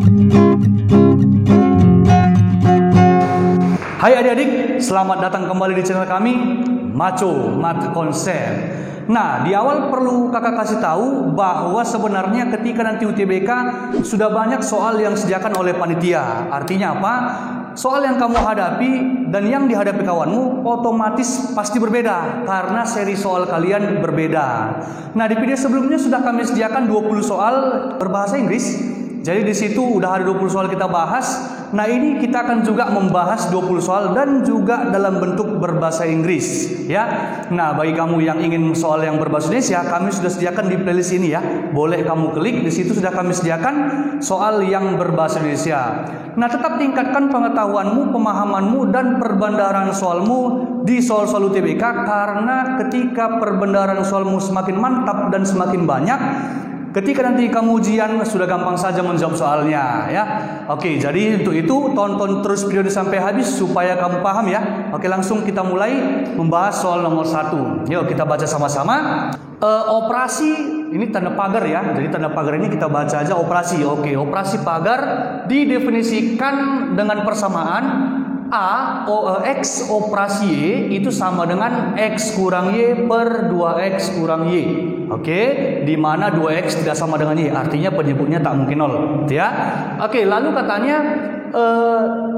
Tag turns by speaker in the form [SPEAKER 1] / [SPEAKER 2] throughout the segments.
[SPEAKER 1] Hai adik-adik, selamat datang kembali di channel kami, Maco Math Konsep. Nah, di awal perlu kakak kasih tahu bahwa sebenarnya ketika nanti UTBK sudah banyak soal yang disediakan oleh panitia. Artinya apa? Soal yang kamu hadapi dan yang dihadapi kawanmu otomatis pasti berbeda karena seri soal kalian berbeda. Nah, di video sebelumnya sudah kami sediakan 20 soal berbahasa Inggris. Jadi di situ udah ada 20 soal kita bahas. Nah, ini kita akan juga membahas 20 soal dan juga dalam bentuk berbahasa Inggris, ya. Nah, bagi kamu yang ingin soal yang berbahasa Indonesia, kami sudah sediakan di playlist ini ya. Boleh kamu klik, di situ sudah kami sediakan soal yang berbahasa Indonesia. Nah, tetap tingkatkan pengetahuanmu, pemahamanmu dan perbendaharaan soalmu di soal-soal UTBK karena ketika perbendaharaan soalmu semakin mantap dan semakin banyak, ketika nanti kamu ujian sudah gampang saja menjawab soalnya, ya. Oke, jadi untuk itu tonton terus video sampai habis supaya kamu paham ya. Oke, langsung kita mulai membahas soal nomor 1. Yuk kita baca sama-sama. Operasi ini tanda pagar ya. Jadi tanda pagar ini kita baca aja operasi. Oke, operasi pagar didefinisikan dengan persamaan X operasi Y itu sama dengan X kurang Y per 2X kurang Y. Oke, di mana 2X tidak sama dengan Y, artinya penyebutnya tak mungkin 0, ya. Oke, lalu katanya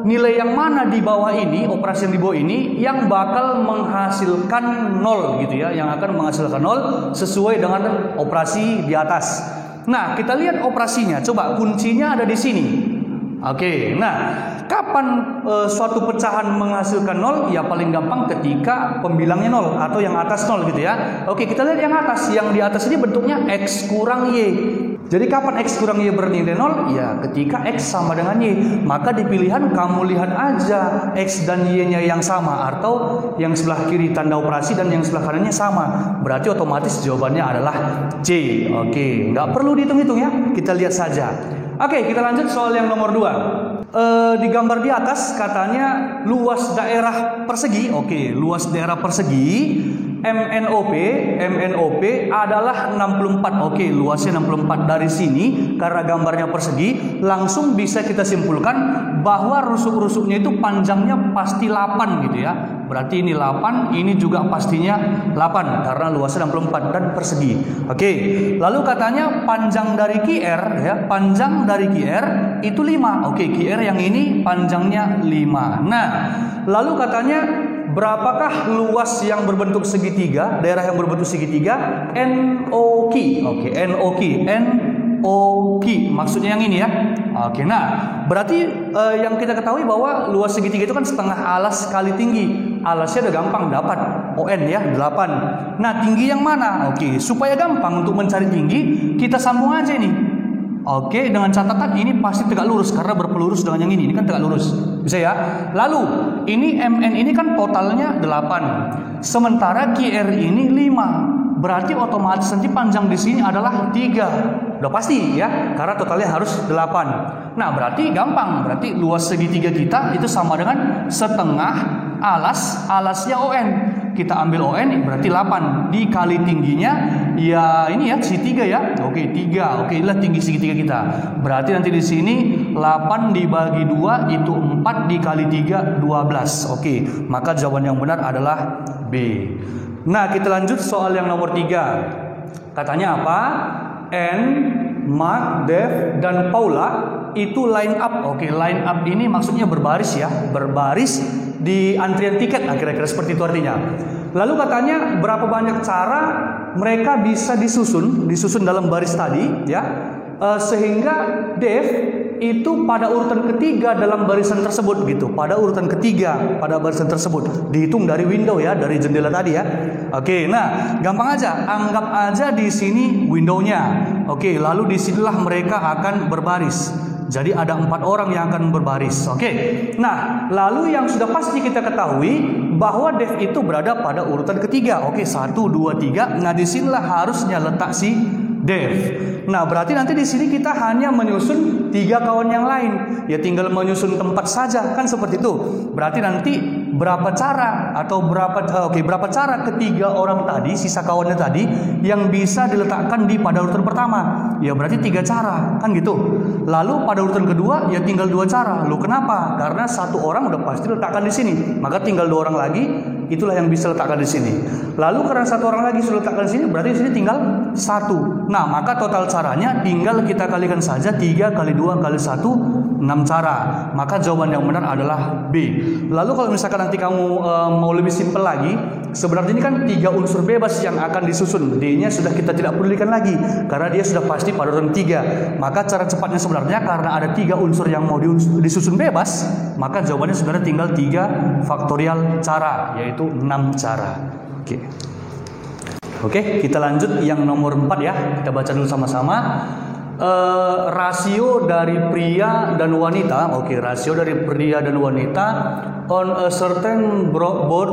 [SPEAKER 1] nilai yang mana di bawah ini, operasi yang di bawah ini yang bakal menghasilkan 0 gitu ya, yang akan menghasilkan 0 sesuai dengan operasi di atas. Nah, kita lihat operasinya. Coba kuncinya ada di sini. Oke, nah kapan suatu pecahan menghasilkan 0? Ya paling gampang ketika pembilangnya 0 atau yang atas 0 gitu ya. Oke, kita lihat yang atas. Yang di atas ini bentuknya X kurang Y. Jadi kapan X kurang Y bernilai 0? Ya ketika X sama dengan Y. Maka di pilihan kamu lihat aja X dan Y-nya yang sama atau yang sebelah kiri tanda operasi dan yang sebelah kanannya sama. Berarti otomatis jawabannya adalah C. Oke, nggak perlu dihitung-hitung ya. Kita lihat saja. Oke, kita lanjut soal yang nomor 2. Di gambar di atas katanya luas daerah persegi. Oke, luas daerah persegi MNOP adalah 64. Oke, luasnya 64. Dari sini karena gambarnya persegi, langsung bisa kita simpulkan bahwa rusuk-rusuknya itu panjangnya pasti 8 gitu ya. Berarti ini 8, ini juga pastinya 8 karena luasnya 64 dan persegi. Oke, lalu katanya panjang dari QR ya, panjang dari QR itu 5. Oke, QR yang ini panjangnya 5. Nah, lalu katanya berapakah luas yang berbentuk segitiga, daerah yang berbentuk segitiga? NOQ. Oke, NOQ maksudnya yang ini ya. Oke, nah berarti yang kita ketahui bahwa luas segitiga itu kan setengah alas kali tinggi. Alasnya udah gampang dapat, ON ya 8. Nah, tinggi yang mana? Oke, supaya gampang untuk mencari tinggi, kita sambung aja nih. Oke, dengan catatan ini pasti tegak lurus karena berpelurus dengan yang ini kan tegak lurus. Bisa ya? Lalu, ini MN ini kan totalnya 8. Sementara QR ini 5. Berarti otomatis nanti panjang di sini adalah 3. Udah pasti ya, karena totalnya harus 8. Nah, berarti gampang. Berarti luas segitiga kita itu sama dengan setengah alasnya ON. Kita ambil ON berarti 8 dikali tingginya ya ini ya si 3 ya. Oke, 3. Oke, inilah tinggi segitiga kita. Berarti nanti di sini 8 dibagi 2 itu 4 dikali 3 12. Oke, maka jawaban yang benar adalah B. Nah, kita lanjut soal yang nomor 3. Katanya apa? N, Mark, Dev dan Paula itu line up. Oke, line up ini maksudnya berbaris ya, berbaris di antrian tiket. Nah, kira-kira seperti itu artinya. Lalu katanya berapa banyak cara mereka bisa disusun dalam baris tadi ya, sehingga Dev itu pada urutan ketiga dalam barisan tersebut gitu. Pada urutan ketiga pada barisan tersebut dihitung dari window ya, dari jendela tadi ya. Oke, nah gampang aja, anggap aja di sini windownya. Oke, lalu disinilah mereka akan berbaris. Jadi ada 4 orang yang akan berbaris. Oke. Nah, lalu yang sudah pasti kita ketahui bahwa Dev itu berada pada urutan ketiga. Oke, 1, 2, 3. Nah, disinilah harusnya letak si Dev. Nah, berarti nanti di sini kita hanya menyusun 3 kawan yang lain. Ya tinggal menyusun tempat saja, kan seperti itu. Berarti nanti berapa cara berapa cara ketiga orang tadi, sisa kawannya tadi yang bisa diletakkan di pada urutan pertama? Ya berarti 3 cara, kan gitu. Lalu pada urutan kedua ya tinggal 2 cara. Loh kenapa? Karena 1 orang udah pasti letakkan di sini. Maka tinggal 2 orang lagi, itulah yang bisa letakkan di sini. Lalu karena 1 orang lagi sudah letakkan di sini, berarti di sini tinggal 1. Nah, maka total caranya tinggal kita kalikan saja 3 kali 2 kali 1, 6 cara. Maka jawaban yang benar adalah B. Lalu kalau misalkan nanti kamu mau lebih simpel lagi, sebenarnya ini kan 3 unsur bebas yang akan disusun. D-nya sudah kita tidak pedulikan lagi karena dia sudah pasti pada urutan 3. Maka cara cepatnya sebenarnya karena ada 3 unsur yang mau disusun bebas, maka jawabannya sebenarnya tinggal 3 faktorial cara, yaitu 6 cara. Oke, kita lanjut yang nomor 4 ya. Kita baca dulu sama-sama. Rasio dari pria dan wanita. Oke, rasio dari pria dan wanita on a certain board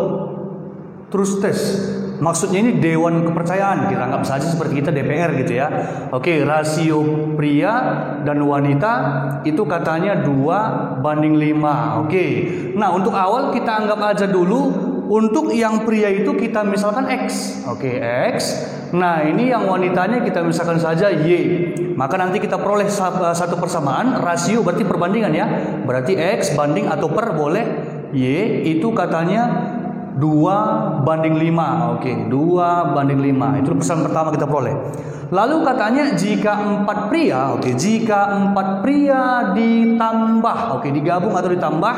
[SPEAKER 1] trust test. Maksudnya ini dewan kepercayaan, kita anggap saja seperti kita DPR gitu ya. Oke, rasio pria dan wanita itu katanya 2:5. Oke. Nah, untuk awal kita anggap aja dulu untuk yang pria itu kita misalkan X. Oke, X. Nah, ini yang wanitanya kita misalkan saja Y. Maka nanti kita peroleh satu persamaan, rasio berarti perbandingan ya. Berarti X banding atau per boleh Y itu katanya 2:5. Oke, 2:5. Itu persamaan pertama kita peroleh. Lalu katanya jika 4 pria, jika 4 pria ditambah, digabung atau ditambah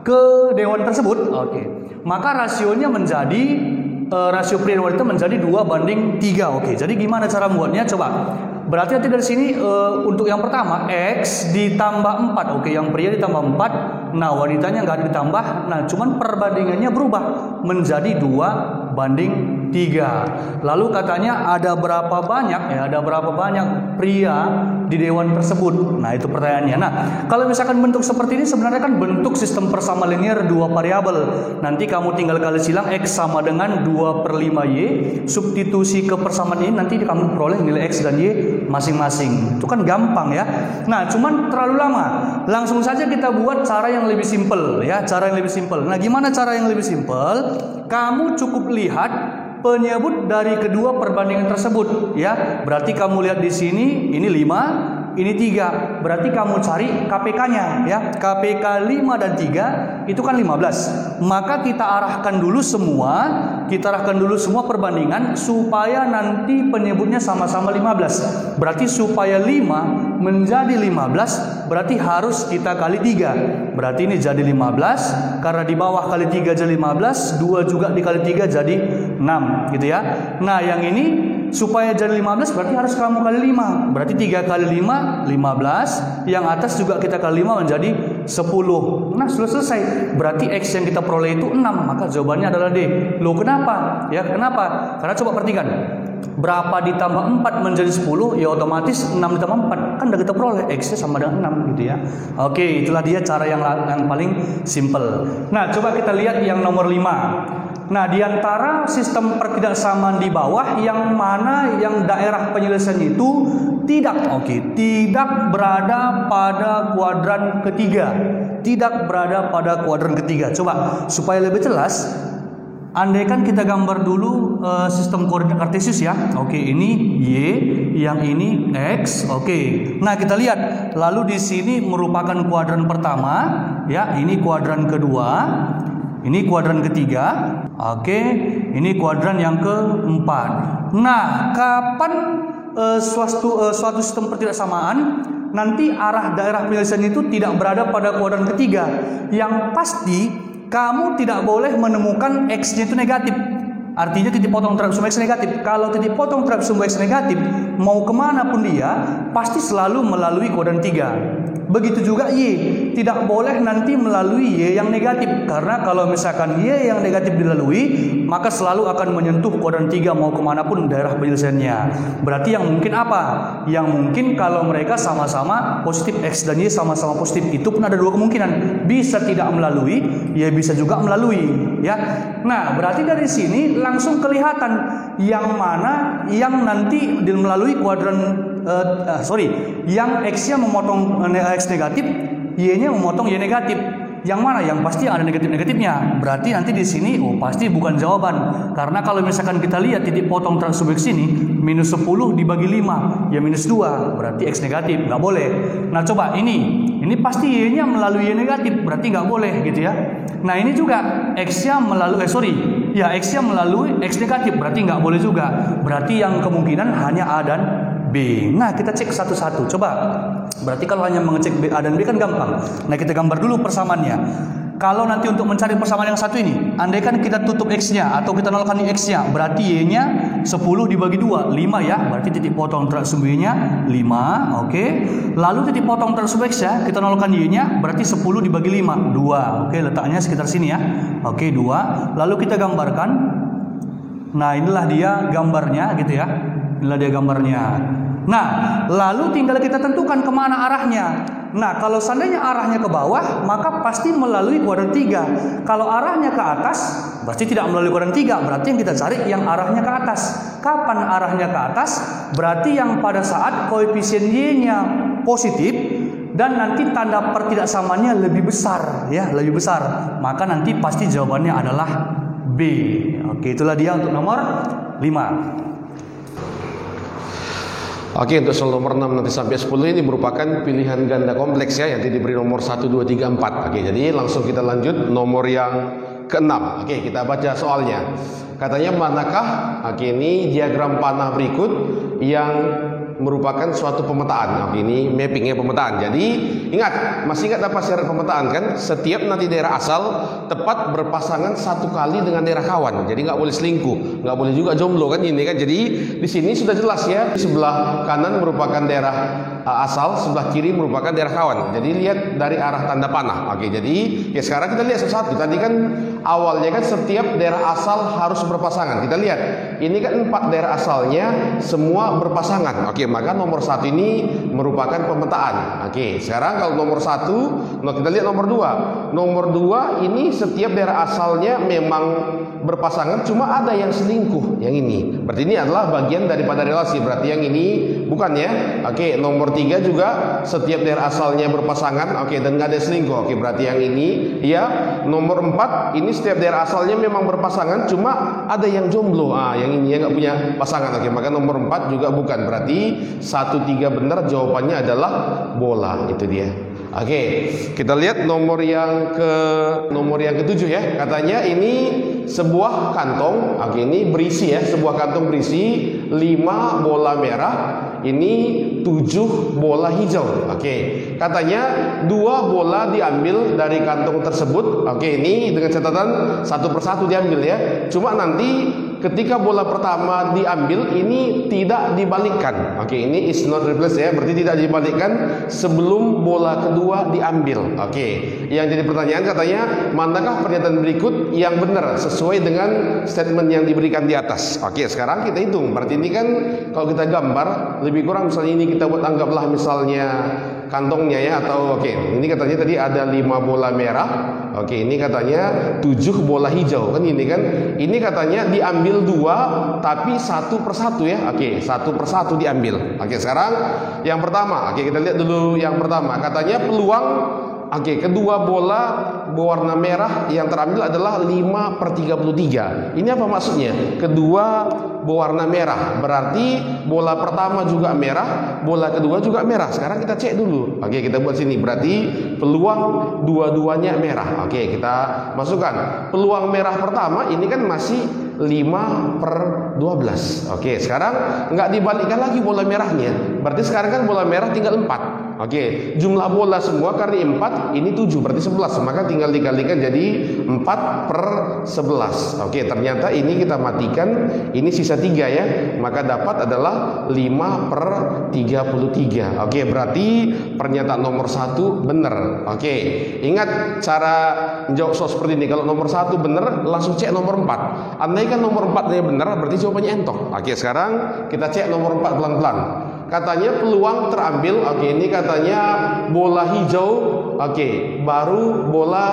[SPEAKER 1] ke dewan tersebut, maka rasionya menjadi rasio pria dan wanita menjadi 2:3. Jadi gimana cara membuatnya? Coba. Berarti nanti dari sini untuk yang pertama X ditambah 4. Yang pria ditambah 4. Nah, wanitanya nggak ditambah. Nah, cuman perbandingannya berubah menjadi 2:3. Lalu katanya ada berapa banyak pria di dewan tersebut? Nah, itu pertanyaannya. Nah, kalau misalkan bentuk seperti ini sebenarnya kan bentuk sistem persamaan linear 2 variabel. Nanti kamu tinggal kali silang X sama dengan 2/5Y. Substitusi ke persamaan ini nanti kamu peroleh nilai X dan Y masing-masing. Itu kan gampang ya. Nah, cuman terlalu lama. Langsung saja kita buat cara yang lebih simpel ya, Nah, gimana cara yang lebih simpel? Kamu cukup lihat penyebut dari kedua perbandingan tersebut ya. Berarti kamu lihat di sini ini 5, ini 3. Berarti kamu cari KPK-nya ya. KPK 5 dan 3 itu kan 15. Maka kita arahkan dulu semua perbandingan supaya nanti penyebutnya sama-sama 15. Berarti supaya 5 menjadi 15 berarti harus kita kali 3. Berarti ini jadi 15, karena di bawah kali 3 jadi 15, 2 juga dikali 3 jadi 6 gitu ya. Nah, yang ini supaya jadi 15 berarti harus kamu kali 5. Berarti 3 kali 5 15. Yang atas juga kita kali 5 menjadi 10. Nah, sudah selesai. Berarti X yang kita peroleh itu 6. Maka jawabannya adalah D. Loh, kenapa? Ya, kenapa? Karena coba perhatikan. Berapa ditambah 4 menjadi 10? Ya otomatis 6 ditambah 4. Kan udah kita peroleh X-nya sama dengan 6 gitu ya. Oke, itulah dia cara yang paling simple. Nah, coba kita lihat yang nomor 5. Nah, di antara sistem pertidaksamaan di bawah, yang mana yang daerah penyelesaian itu tidak berada pada kuadran ketiga. Coba supaya lebih jelas, andaikan kita gambar dulu sistem koordinat kartesius ya. Ini Y, yang ini X. Nah, kita lihat. Lalu di sini merupakan kuadran pertama, ya. Ini kuadran kedua. Ini kuadran ketiga. Ini kuadran yang keempat. Nah, kapan suatu sistem pertidaksamaan nanti arah daerah penyelesaian itu tidak berada pada kuadran ketiga? Yang pasti kamu tidak boleh menemukan X-nya itu negatif. Artinya titik potong terhadap sumbu X negatif. Kalau titik potong terhadap sumbu X negatif, mau kemana pun dia pasti selalu melalui kuadran 3. Begitu juga Y, tidak boleh nanti melalui Y yang negatif. Karena kalau misalkan Y yang negatif dilalui, maka selalu akan menyentuh kuadran 3 mau kemanapun daerah penyelesaiannya. Berarti yang mungkin apa? Yang mungkin kalau mereka sama-sama positif, X dan Y sama-sama positif, itu pun ada 2 kemungkinan. Bisa tidak melalui, ya bisa juga melalui. ya. Nah, berarti dari sini langsung kelihatan yang mana yang nanti melalui kuadran yang X-nya memotong X negatif, Y-nya memotong Y negatif. Yang mana? Yang pasti ada negatif-negatifnya. Berarti nanti di sini pasti bukan jawaban. Karena kalau misalkan kita lihat titik potong transsubjek sini minus 10 dibagi 5, ya minus 2. Berarti X negatif, nggak boleh. Nah coba ini pasti Y-nya melalui Y negatif, berarti nggak boleh gitu ya. Nah ini juga X-nya melalui X-nya melalui X negatif, berarti nggak boleh juga. Berarti yang kemungkinan hanya A dan B. Nah kita cek satu-satu. Coba. Berarti kalau hanya mengecek A dan B kan gampang. Nah kita gambar dulu persamaannya. Kalau nanti untuk mencari persamaan yang satu ini, andaikan kita tutup X-nya atau kita nolkan X-nya, berarti Y-nya 10 dibagi 2, 5 ya. Berarti titik potong transsubjeknya 5, oke. Lalu titik potong transsubjek X-nya, kita nolkan Y-nya, berarti 10 dibagi 5, 2. Oke, letaknya sekitar sini ya. Oke, 2. Lalu kita gambarkan. Nah, inilah dia gambarnya gitu ya. Inilah dia gambarnya. Nah, lalu tinggal kita tentukan kemana arahnya. Nah, kalau seandainya arahnya ke bawah, maka pasti melalui kuadran 3. Kalau arahnya ke atas, berarti tidak melalui kuadran 3. Berarti yang kita cari yang arahnya ke atas. Kapan arahnya ke atas? Berarti yang pada saat koefisien Y-nya positif dan nanti tanda pertidaksamanya lebih besar, ya, lebih besar. Maka nanti pasti jawabannya adalah B. Oke, itulah dia untuk nomor 5.
[SPEAKER 2] Oke, untuk soal nomor 6 nanti sampai 10 ini merupakan pilihan ganda kompleks ya, yang diberi nomor 1, 2, 3, 4. Oke, jadi langsung kita lanjut nomor yang ke-6. Oke, kita baca soalnya. Katanya manakah, ini diagram panah berikut yang merupakan suatu pemetaan. Oke, ini mappingnya pemetaan. Jadi masih ingat apa syarat pemetaan kan? Setiap nanti daerah asal tepat berpasangan satu kali dengan daerah kawan. Jadi nggak boleh selingkuh, nggak boleh juga jomblo kan ini kan. Jadi di sini sudah jelas ya. Di sebelah kanan merupakan daerah asal, sebelah kiri merupakan daerah kawan. Jadi lihat dari arah tanda panah. Oke, jadi ya sekarang kita lihat satu-satu. Tadi kan awalnya kan setiap daerah asal harus berpasangan. Kita lihat ini kan 4 daerah asalnya semua berpasangan. Oke, maka nomor 1 ini merupakan pemetaan. Oke, sekarang kalau nomor 1, kita lihat nomor 2. Nomor 2 ini setiap daerah asalnya memang berpasangan, cuma ada yang selingkuh. Yang ini berarti ini adalah bagian daripada relasi. Berarti yang ini bukan ya. Oke, nomor 3 juga setiap daerah asalnya berpasangan. Oke, dan nggak ada selingkuh. Oke, berarti yang ini ya. Nomor 4 ini setiap daerah asalnya memang berpasangan, cuma ada yang jomblo. Yang ini ya nggak punya pasangan. Oke, maka nomor 4 juga bukan. Berarti 1, 3 benar, jawabannya adalah bola. Itu dia. Oke, kita lihat nomor yang ke-7 ya. Katanya ini sebuah kantong. Oke, ini berisi ya, sebuah kantong berisi 5 bola merah, ini 7 bola hijau. Oke, katanya 2 bola diambil dari kantong tersebut. Oke, ini dengan catatan 1 persatu diambil ya. Cuma nanti ketika bola pertama diambil ini tidak dibalikkan. Oke, ini is not replaced ya, berarti tidak dibalikkan sebelum bola kedua diambil. Oke, yang jadi pertanyaan katanya manakah pernyataan berikut yang benar sesuai dengan statement yang diberikan di atas. Oke, sekarang kita hitung. Berarti ini kan kalau kita gambar lebih kurang misalnya ini kita buat anggaplah misalnya kantongnya ya, atau oke, ini katanya tadi ada 5 bola merah. Oke, ini katanya 7 bola hijau kan ini kan. Ini katanya diambil 2 tapi 1 persatu ya. Oke, 1 persatu diambil. Oke, sekarang yang pertama. Oke, kita lihat dulu yang pertama. Katanya peluang kedua bola berwarna merah yang terambil adalah 5/33. Ini apa maksudnya? Kedua berwarna merah, berarti bola pertama juga merah, bola kedua juga merah. Sekarang kita cek dulu. Oke, kita buat sini. Berarti peluang dua-duanya merah. Oke, kita masukkan. Peluang merah pertama ini kan masih 5/12. Oke, sekarang nggak dibalikkan lagi bola merahnya. Berarti sekarang kan bola merah tinggal 4. Oke, jumlah bola semua kali 4 ini 7, berarti 11. Maka tinggal dikalikan jadi 4/11. Oke, ternyata ini kita matikan, ini sisa 3 ya. Maka dapat adalah 5/33. Oke, berarti pernyataan nomor 1 benar. Oke, ingat cara menjawab soal seperti ini. Kalau nomor 1 benar, langsung cek nomor 4. Andaikan nomor 4-nya benar, berarti jawabannya entok. Oke, sekarang kita cek nomor 4 pelan-pelan. Katanya peluang terambil. Oke, ini katanya bola hijau. Oke, baru bola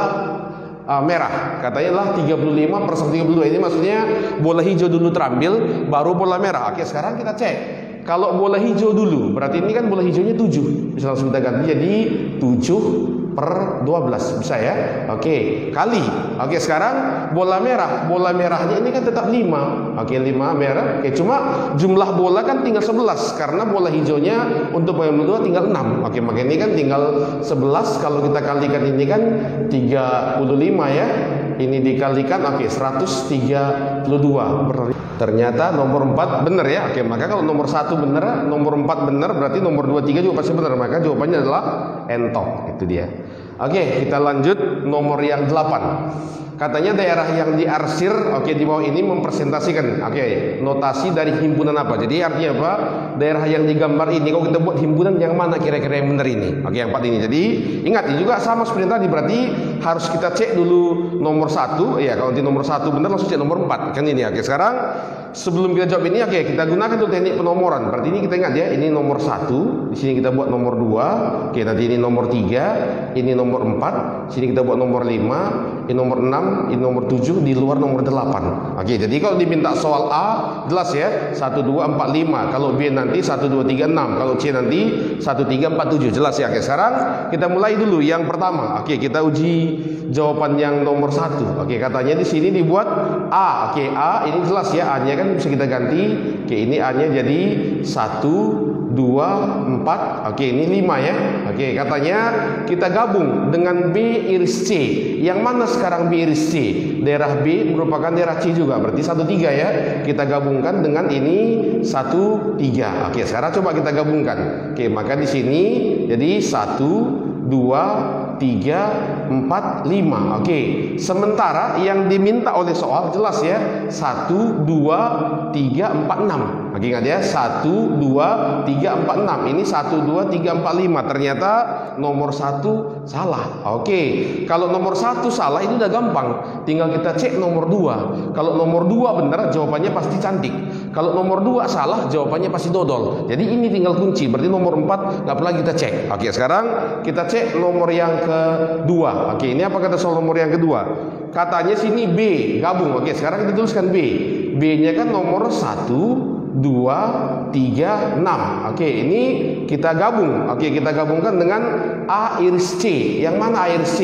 [SPEAKER 2] merah. Katanya lah 35 per 132. Ini maksudnya bola hijau dulu terambil, baru bola merah. Oke, sekarang kita cek. Kalau bola hijau dulu, berarti ini kan bola hijaunya 7. Bisa langsung kita ganti jadi 7 per 12. Bisa ya? Oke, kali. Oke, sekarang bola merah. Bola merahnya ini kan tetap 5. Oke, 5 merah. Oke, cuma jumlah bola kan tinggal 11. Karena bola hijaunya untuk yang kedua tinggal 6. Oke, makanya ini kan tinggal 11. Kalau kita kalikan ini kan 35 ya. Ini dikalikan, oke, 132. Ternyata nomor 4 benar ya. Oke, maka kalau nomor 1 benar, nomor 4 benar, berarti nomor 2, 3 juga pasti benar. Maka jawabannya adalah entok. Itu dia. Oke, kita lanjut nomor yang 8. Katanya daerah yang diarsir, oke, di bawah ini mempresentasikan, oke, notasi dari himpunan apa. Jadi artinya apa? Daerah yang digambar ini, kalau kita buat himpunan yang mana kira-kira yang benar ini? Oke, yang 4 ini. Jadi ingat, ini juga sama seperti tadi. Berarti harus kita cek dulu nomor 1. Ya, kalau di nomor 1 benar, langsung cek nomor 4. Kan ini. Oke, sekarang sebelum kita jawab ini, oke, kita gunakan dulu teknik penomoran. Berarti ini kita ingat ya, ini nomor 1. Di sini kita buat nomor 2. Oke, nanti ini nomor 3. Ini nomor 4. Sini kita buat nomor 5. Ini nomor 6. Ini nomor 7, di luar nomor 8. Oke, jadi kalau diminta soal A, jelas ya, 1, 2, 4, 5. Kalau B nanti 1, 2, 3, 6. Kalau C nanti 1, 3, 4, 7. Jelas ya. Oke, sekarang kita mulai dulu yang pertama. Oke, kita uji jawaban yang nomor 1. Oke, katanya di sini dibuat A. Oke, A ini jelas ya, A-nya kan bisa kita ganti. Oke, ini A-nya jadi 1, 2, 4. Oke, ini 5 ya. Oke, katanya kita gabung dengan B iris C. Yang mana sekarang B iris C? Daerah B merupakan daerah C juga. Berarti 1, 3 ya. Kita gabungkan dengan ini 1, 3. Oke, sekarang coba kita gabungkan. Oke, maka di sini jadi 1, 2, 3, 4, 5. Oke, sementara yang diminta oleh soal jelas ya, 1, 2, 3, 4, 6. Oke, ingat ya, 1, 2, 3, 4, 6. Ini 1, 2, 3, 4, 5. Ternyata nomor 1 salah. Oke, kalau nomor 1 salah itu udah gampang. Tinggal kita cek nomor 2. Kalau nomor 2 benar, jawabannya pasti cantik. Kalau nomor 2 salah, jawabannya pasti dodol. Jadi ini tinggal kunci. Berarti nomor 4 nggak perlu kita cek. Oke, sekarang kita cek nomor yang kedua. Oke, ini apa kata soal nomor yang kedua? Katanya sini B, gabung. Oke, sekarang kita tuliskan B. B-nya kan nomor 1, 2, 3, 6. Oke, ini kita gabung. Oke, kita gabungkan dengan A iris C. Yang mana A iris C?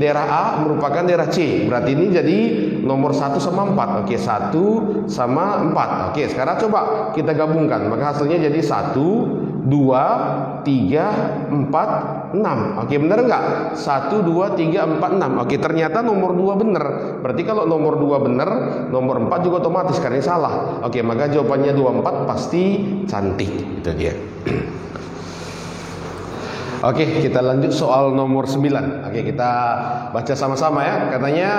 [SPEAKER 2] Daerah A merupakan daerah C. Berarti ini jadi nomor 1 sama 4. Oke, 1 sama 4. Oke, sekarang coba kita gabungkan. Maka hasilnya jadi 1, 2, 3, 4, 6. Oke, benar enggak? 1, 2, 3, 4, 6. Oke, ternyata nomor 2 benar. Berarti kalau nomor 2 benar, nomor 4 juga otomatis karena ini salah. Oke, maka jawabannya 24 pasti cantik. Itu dia. Oke, kita lanjut soal nomor 9. Oke, kita baca sama-sama ya. Katanya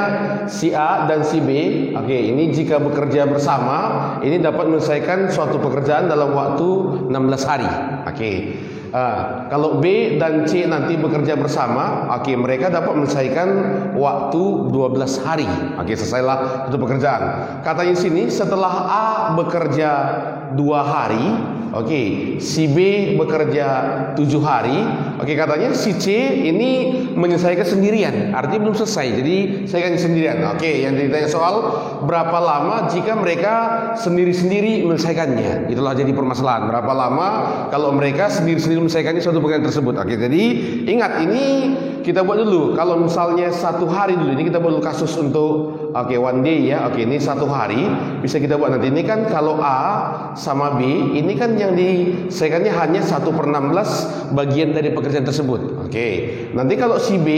[SPEAKER 2] si A dan si B, oke, ini jika bekerja bersama, ini dapat menyelesaikan suatu pekerjaan dalam waktu 16 hari. Oke. Kalau B dan C nanti bekerja bersama, oke, mereka dapat menyelesaikan waktu 12 hari. Oke, selesailah itu pekerjaan. Katanya sini setelah A bekerja 2 hari, oke, si B bekerja 7 hari. Oke, katanya si C ini menyelesaikan sendirian, artinya belum selesai, jadi saya kan sendirian. Oke, yang ditanya soal berapa lama jika mereka sendiri-sendiri menyelesaikannya. Itulah jadi permasalahan, berapa lama kalau mereka sendiri-sendiri menyelesaikannya suatu pekerjaan tersebut. Oke, jadi ingat, ini kita buat dulu. Kalau misalnya 1 hari dulu, ini kita buat dulu kasus untuk one day ya. Oke, ini 1 hari bisa kita buat nanti. Ini kan kalau A sama B, ini kan yang diselesaikannya hanya 1/16 bagian dari pekerjaan tersebut. Oke, nanti kalau si B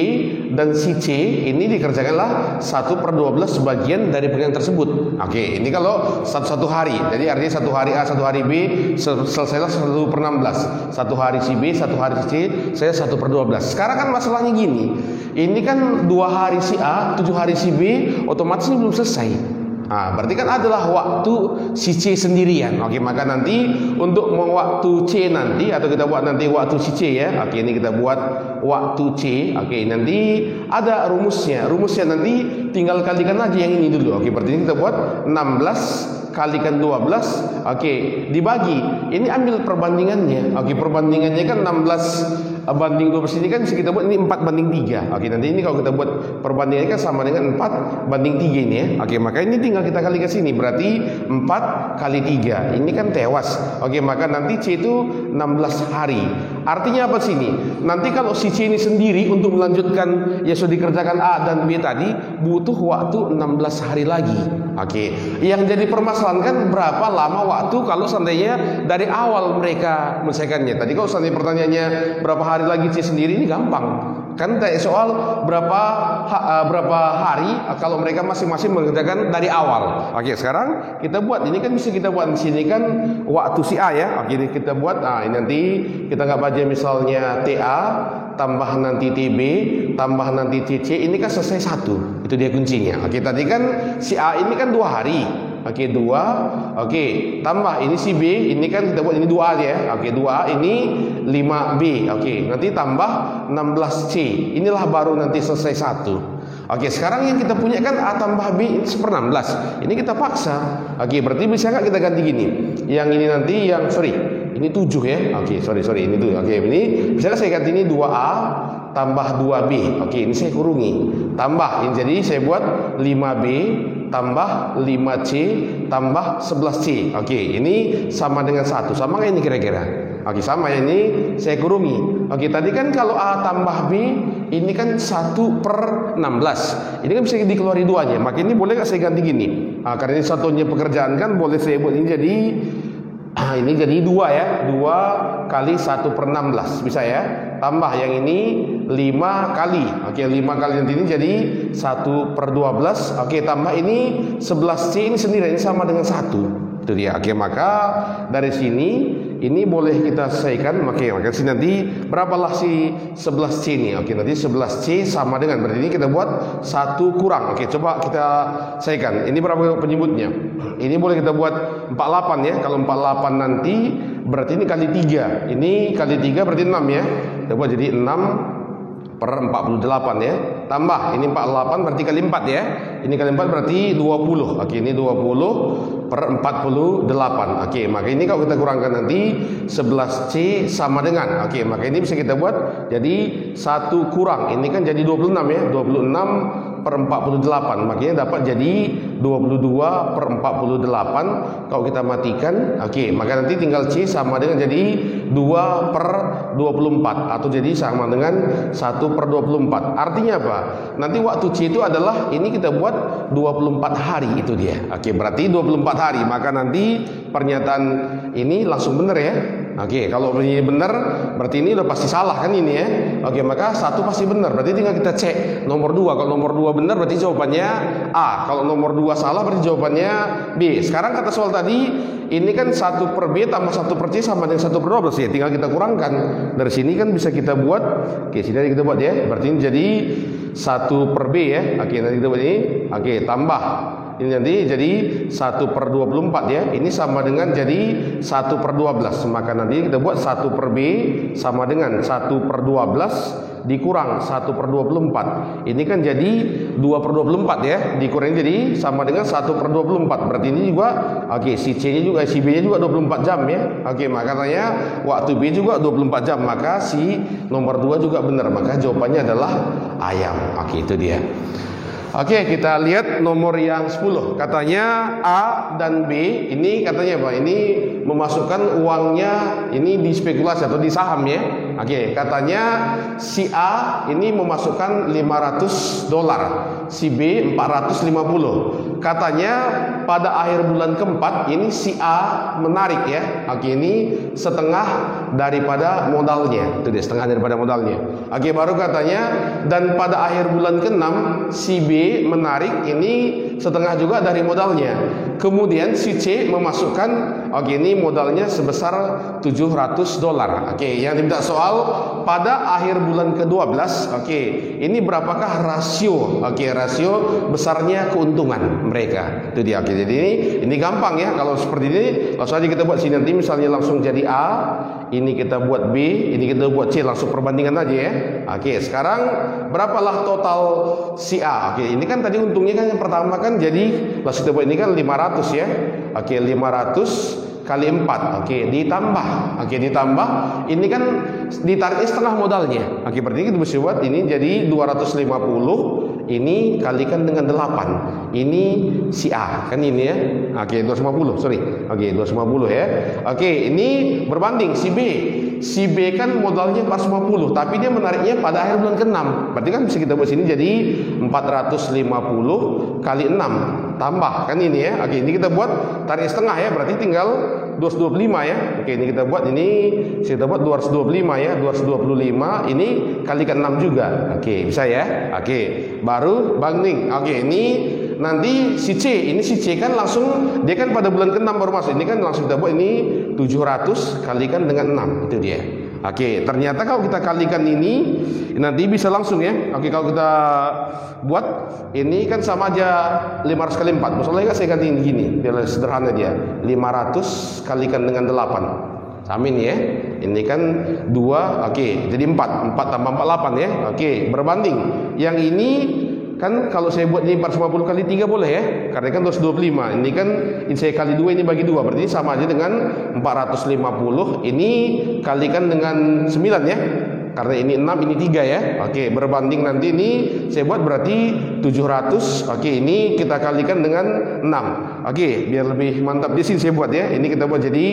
[SPEAKER 2] dan si C ini dikerjakanlah 1/12 bagian dari pekerjaan tersebut. Oke, ini kalau satu hari. Jadi artinya 1 hari A, 1 hari B, selesailah 1/16. 1 hari si B, 1 hari si C, saya 1/12. Sekarang kan masalahnya gini. Ini kan 2 hari si A, 7 hari si B, otomatis ini belum selesai. Nah, berarti kan adalah waktu si C sendirian. Oke, maka nanti untuk waktu C nanti, atau kita buat nanti waktu si C ya. Oke, ini kita buat waktu C. Oke, nanti ada rumusnya. Rumusnya nanti tinggal kalikan aja yang ini dulu. Oke, berarti ini kita buat 16 kalikan 12. Oke, dibagi. Ini ambil perbandingannya. Oke, perbandingannya kan 16 banding 12 ini kan bisa kita buat ini 4 banding 3. Oke, nanti ini kalau kita buat perbandingan kan sama dengan 4 banding 3 ini ya. Oke, maka ini tinggal kita kali ke sini, berarti 4 kali 3. Ini kan tewas. Oke, maka nanti C itu 16 hari. Artinya apa sini? Nanti kalau si C ini sendiri untuk melanjutkan yang sudah dikerjakan A dan B tadi butuh waktu 16 hari lagi. Oke, yang jadi permasalahan kan berapa lama waktu kalau seandainya dari awal mereka menyelesaikannya. Tadi kalau seandainya pertanyaannya berapa hari lagi C sendiri, ini gampang. Kan soal berapa hari kalau mereka masing-masing mengerjakan dari awal. Oke, sekarang kita buat. Ini kan bisa kita buat di sini kan waktu si A ya. Oke, ini kita buat. Nah, ini nanti kita nggak baca misalnya TA tambah nanti TB tambah nanti TC, ini kan selesai 1. Itu dia kuncinya. Oke, tadi kan si A ini kan 2 hari. Oke, 2. Oke, tambah ini si B, ini kan kita buat ini 2A ya. Oke, 2A ini 5B. Oke, nanti tambah 16C. Inilah baru nanti selesai 1. Oke, sekarang yang kita punya kan A tambah B ini 1/16. Ini kita paksa. Oke, berarti bisa nggak kita ganti gini? Yang ini nanti yang ini 7 ya. Oke, sorry ini 7. Oke, ini bisa nggak saya ganti ini 2A tambah 2B. Oke, ini saya kurungi. Tambah, ini jadi saya buat 5B tambah 5C tambah 11C. Oke, ini sama dengan 1. Sama nggak ini kira-kira? Oke, sama ya, ini saya kurungi. Oke, tadi kan kalau A tambah B ini kan 1/16. Ini kan bisa dikeluari 2-nya. Maka ini boleh nggak saya ganti gini? Karena ini satunya pekerjaan kan boleh saya buat ini jadi ini jadi 2 ya. 2 kali 1/16 bisa ya. Tambah yang ini 5 kali. Oke, 5 kali nanti ini jadi 1/12. Oke, tambah ini 11C ini sendiri, ini sama dengan 1. Itu dia. Oke, maka dari sini ini boleh kita selesaikan. Oke, maka sini nanti berapalah si 11C ini? Oke, nanti 11C sama dengan, berarti ini kita buat 1 kurang. Oke, coba kita selesaikan. Ini berapa penyebutnya? Ini boleh kita buat 48 ya. Kalau 48 nanti berarti ini kali 3. Ini kali 3 berarti 6 ya. Kita buat jadi 6/48 ya. Tambah ini 48 berarti kali 4 ya. Ini kali 4 berarti 20. Oke, ini 20/48. Oke, maka ini kalau kita kurangkan nanti 11C sama dengan. Oke, maka ini bisa kita buat jadi 1 kurang. Ini kan jadi 26 ya. 26/48. Makanya dapat jadi 22/48. Kalau kita matikan, oke, maka nanti tinggal C sama dengan jadi 2/24 atau jadi sama dengan 1/24. Artinya apa? Nanti waktu C itu adalah ini kita buat 24 hari itu dia. Oke, berarti 24 hari. Maka nanti pernyataan ini langsung benar ya. Oke, kalau ini benar berarti ini udah pasti salah kan ini ya. Oke, maka 1 pasti benar. Berarti tinggal kita cek nomor 2. Kalau nomor 2 benar berarti jawabannya A. Kalau nomor 2 salah berarti jawabannya B. Sekarang kata soal tadi ini kan 1/B tambah 1/C sama dengan 1/12 ya. Tinggal kita kurangkan. Dari sini kan bisa kita buat. Oke, sini kita buat ya. Berarti ini jadi 1/B ya. Oke, nanti kita buat ini. Oke, tambah. Ini nanti jadi 1/24 ya. Ini sama dengan jadi 1/12. Maka nanti kita buat 1/B sama dengan 1/12 dikurang 1/24. Ini kan jadi 2/24 ya. Dikurang jadi sama dengan 1/24. Berarti ini juga oke, si C-nya juga, si B-nya juga 24 jam ya. Oke, makanya waktu B juga 24 jam. Maka si nomor 2 juga benar. Maka jawabannya adalah ayam. Oke, itu dia. Oke, kita lihat nomor yang 10. Katanya A dan B ini katanya apa? Ini memasukkan uangnya ini di spekulasi atau di saham ya. Oke, katanya si A ini memasukkan $500, si B 450. Katanya pada akhir bulan keempat ini si A menarik ya. Oke, ini setengah daripada modalnya. Itu dia, setengah daripada modalnya. Oke, baru katanya dan pada akhir bulan ke-6 si B menarik ini setengah juga dari modalnya. Kemudian si C memasukkan oke, ini modalnya sebesar $700. Oke, yang diminta soal pada akhir bulan ke-12. Oke, ini berapakah rasio? Oke, rasio besarnya keuntungan mereka. Itu dia. Oke, jadi ini gampang ya. Kalau seperti ini langsung aja kita buat sini, nanti misalnya langsung jadi A, ini kita buat B, ini kita buat C, langsung perbandingan aja ya. Oke, sekarang berapalah total si A? Oke, ini kan tadi untungnya kan yang pertama kan jadi langsung kita buat ini kan 500 ya. Oke, 500 kali 4. Oke, ditambah. Oke, ditambah. Ini kan ditariknya setengah modalnya. Oke, berarti kita bisa buat ini jadi 250. Ini kalikan dengan 8. Ini si A, kan ini ya. Oke, 250, sorry. Oke, 250 ya. Oke, ini berbanding si B. Si B kan modalnya 450, tapi dia menariknya pada akhir bulan ke-6. Berarti kan bisa kita buat sini jadi 450 kali 6 tambah, kan ini ya. Oke, ini kita buat tarik setengah ya, berarti tinggal 225 ya. Oke, ini kita buat kita buat 225 ya, 225 ini kalikan 6 juga. Oke, bisa ya. Oke, baru banding. Oke, ini nanti si C, ini si C kan langsung dia kan pada bulan ke-6 baru masuk. Ini kan langsung kita buat ini 700 kalikan dengan 6, itu dia. Oke, ternyata kalau kita kalikan ini nanti bisa langsung ya. Oke, kalau kita buat ini kan sama aja 500 kali 4. Masalahnya kan saya ganti ini gini, biar sederhana dia. 500 kalikan dengan 8. Sama ini ya. Ini kan 2, oke, jadi 4 tambah 48 ya. Oke, berbanding. Yang ini kan kalau saya buat ini 450 kali 3 boleh ya, karena kan 225. Ini kan ini saya kali 2, ini bagi 2, berarti sama aja dengan 450. Ini kalikan dengan 9 ya, karena ini 6, ini 3 ya. Oke, berbanding nanti ini saya buat berarti 700. Oke, ini kita kalikan dengan 6. Oke, biar lebih mantap di sini saya buat ya. Ini kita buat jadi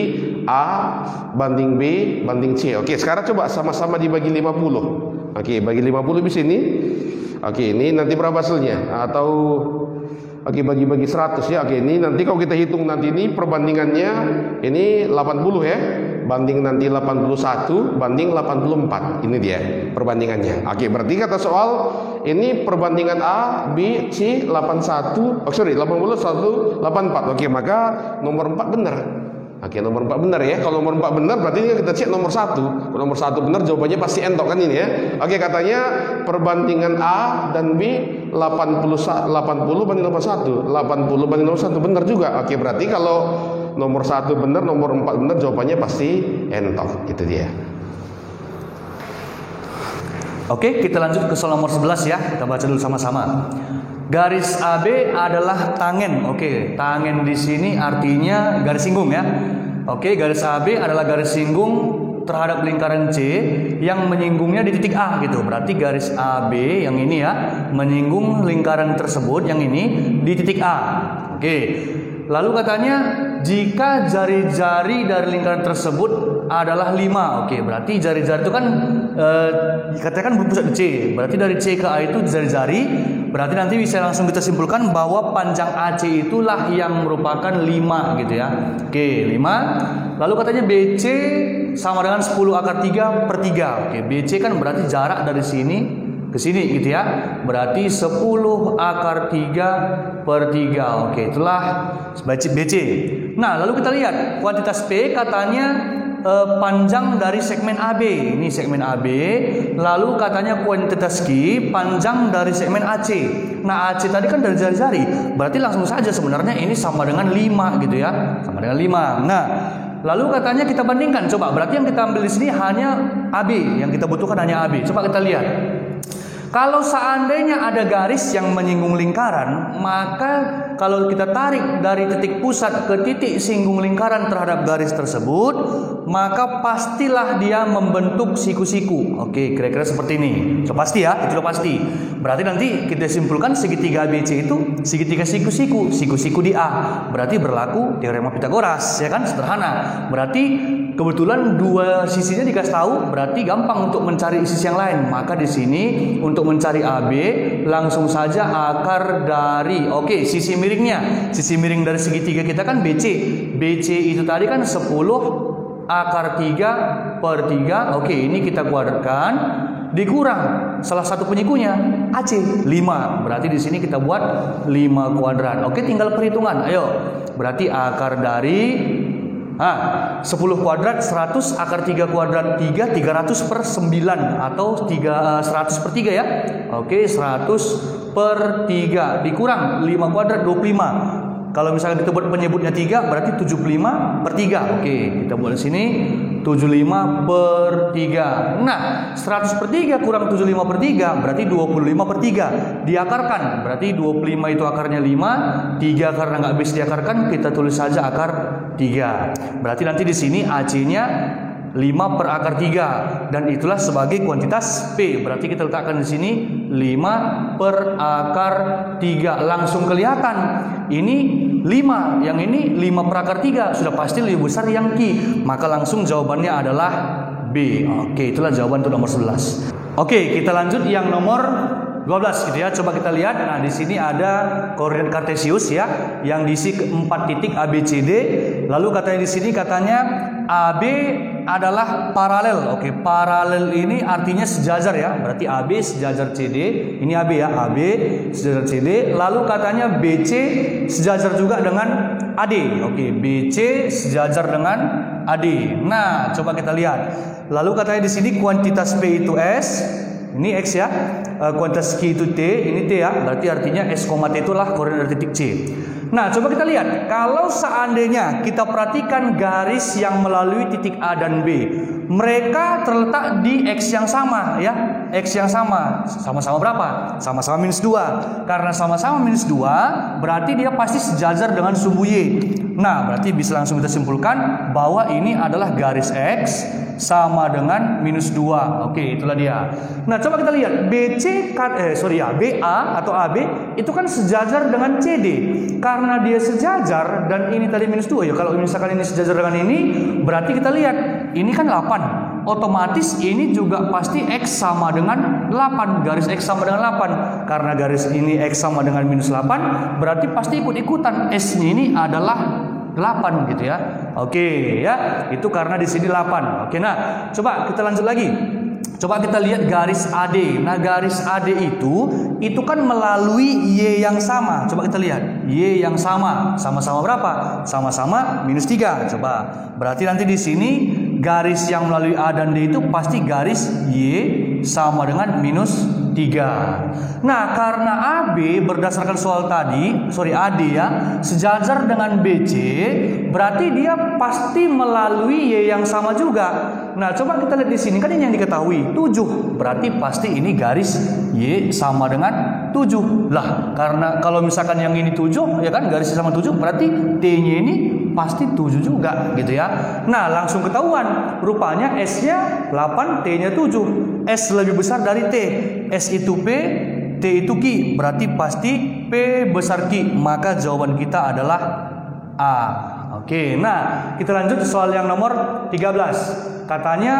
[SPEAKER 2] A banding B banding C. Oke, sekarang coba sama-sama dibagi 50. Oke, bagi 50 di sini. Oke, ini nanti berapa hasilnya? Atau oke, bagi-bagi 100 ya. Oke, ini nanti kalau kita hitung nanti ini perbandingannya ini 80 ya. Banding nanti 81 banding 84. Ini dia perbandingannya. Oke, berarti kata soal ini perbandingan A, B, C 81. 81 84. Oke, maka nomor 4 benar. Oke, nomor 4 benar ya. Kalau nomor 4 benar berarti ini kita cek nomor 1. Kalau nomor 1 benar jawabannya pasti entok kan ini ya. Oke, katanya perbandingan A dan B 80 banding nomor 1. 80 banding nomor 1 benar juga. Oke, berarti kalau nomor 1 benar, nomor 4 benar, jawabannya pasti entok. Itu dia.
[SPEAKER 1] Oke, kita lanjut ke soal nomor 11 ya. Kita baca dulu sama-sama. Garis AB adalah tangen. Oke, tangen di sini artinya garis singgung ya. Oke, garis AB adalah garis singgung terhadap lingkaran C yang menyinggungnya di titik A gitu. Berarti garis AB yang ini ya menyinggung lingkaran tersebut yang ini di titik A. Oke. Lalu katanya jika jari-jari dari lingkaran tersebut adalah 5. Oke, berarti jari-jari itu kan dikatakan berpusat di C. Berarti dari C ke A itu jari-jari. Berarti nanti bisa langsung kita simpulkan bahwa panjang AC itulah yang merupakan 5 gitu ya. Oke, 5. Lalu katanya BC sama dengan 10 akar 3 per 3. Oke, BC kan berarti jarak dari sini ke sini gitu ya. Berarti 10 akar 3 per 3. Oke, itulah BC. Nah, lalu kita lihat kuantitas P katanya panjang dari segmen AB. Ini segmen AB. Lalu katanya kuantitas Q panjang dari segmen AC. Nah, AC tadi kan dari jari-jari. Berarti langsung saja sebenarnya ini sama dengan 5 gitu ya. Sama dengan 5. Nah, lalu katanya kita bandingkan. Coba, berarti yang kita ambil di sini hanya AB. Yang kita butuhkan hanya AB. Coba kita lihat. Kalau seandainya ada garis yang menyinggung lingkaran, maka kalau kita tarik dari titik pusat ke titik singgung lingkaran terhadap garis tersebut, maka pastilah dia membentuk siku-siku. Oke, kira-kira seperti ini. So, pasti ya, itu sudah pasti. Berarti nanti kita simpulkan segitiga ABC itu segitiga siku-siku, siku-siku di A. Berarti berlaku teorema Pitagoras, ya kan? Sederhana. Berarti kebetulan dua sisinya dikasih tahu, berarti gampang untuk mencari sisi yang lain. Maka di sini untuk mencari AB langsung saja akar dari sisi miringnya. Sisi miring dari segitiga kita kan BC. BC itu tadi kan 10 akar 3 per 3. Oke, ini kita kuadratkan dikurang salah satu penyikunya AC 5. Berarti di sini kita buat 5 kuadrat. Oke, tinggal perhitungan. Ayo. Berarti akar dari 10 kuadrat 100 akar 3 kuadrat 3 300 per 9 atau 100 per 3 ya. Oke, 100 per 3 dikurang 5 kuadrat 25. Kalau misalnya kita buat penyebutnya 3 berarti 75 per 3. Oke, kita buat di sini 75/3. Nah, 100/3 kurang 75/3 berarti 25/3. Diakarkan, berarti 25 itu akarnya 5, 3 karena nggak bisa diakarkan, kita tulis saja akar 3. Berarti nanti di sini AC-nya 5/3 dan itulah sebagai kuantitas P. Berarti kita letakkan di sini 5/3. Langsung kelihatan ini 5, yang ini 5/3, sudah pasti lebih besar yang Q. Maka langsung jawabannya adalah B. Oke, itulah jawaban untuk nomor 11. Oke, kita lanjut yang nomor 12 gitu ya. Coba kita lihat. Nah, di sini ada koordinat kartesius ya, yang diisi 4 titik A, B, C, D. Lalu katanya di sini katanya AB adalah paralel. Oke, paralel ini artinya sejajar ya. Berarti AB sejajar CD. Ini AB ya, AB sejajar CD. Lalu katanya BC sejajar juga dengan AD. Oke, BC sejajar dengan AD. Nah, coba kita lihat. Lalu katanya di sini kuantitas P itu S. Ini X ya. Kuantitas Q itu T. Ini T ya. Berarti artinya S, T itulah koordinat dari titik C. Nah, coba kita lihat. Kalau seandainya kita perhatikan garis yang melalui titik A dan B, mereka terletak di X yang sama ya. X yang sama. Sama-sama berapa? Sama-sama -2. Karena sama-sama -2, berarti dia pasti sejajar dengan sumbu Y. Nah, berarti bisa langsung kita simpulkan bahwa ini adalah garis X sama dengan -2. Oke, itulah dia. Nah, coba kita lihat BA atau AB itu kan sejajar dengan CD. Karena dia sejajar dan ini tadi -2 ya. Kalau misalkan ini sejajar dengan ini, berarti kita lihat ini kan 8. Otomatis ini juga pasti X sama dengan 8. Garis X sama dengan 8. Karena garis ini X sama dengan -8, berarti pasti ikut-ikutan. S-nya ini adalah 8 gitu ya. Oke ya, itu karena di sini 8. Oke, nah coba kita lanjut lagi. Coba kita lihat garis AD. Nah, garis AD itu kan melalui Y yang sama. Coba kita lihat. Y yang sama. Sama-sama berapa? Sama-sama -3. Coba. Berarti nanti di sini garis yang melalui A dan D itu pasti garis Y sama dengan -3. Nah, karena AB berdasarkan soal tadi, AD ya, sejajar dengan BC, berarti dia pasti melalui Y yang sama juga. Nah, coba kita lihat di sini, kan ini yang diketahui 7. Berarti pasti ini garis Y sama dengan 7. Lah, karena kalau misalkan yang ini 7, ya kan garisnya sama 7, berarti T-nya ini pasti 7 juga gitu ya. Nah, langsung ketahuan. Rupanya S-nya 8, T-nya 7. S lebih besar dari T. S itu P, T itu Q. Berarti pasti P besar Q. Maka jawaban kita adalah A. Oke, nah kita lanjut soal yang nomor 13. Katanya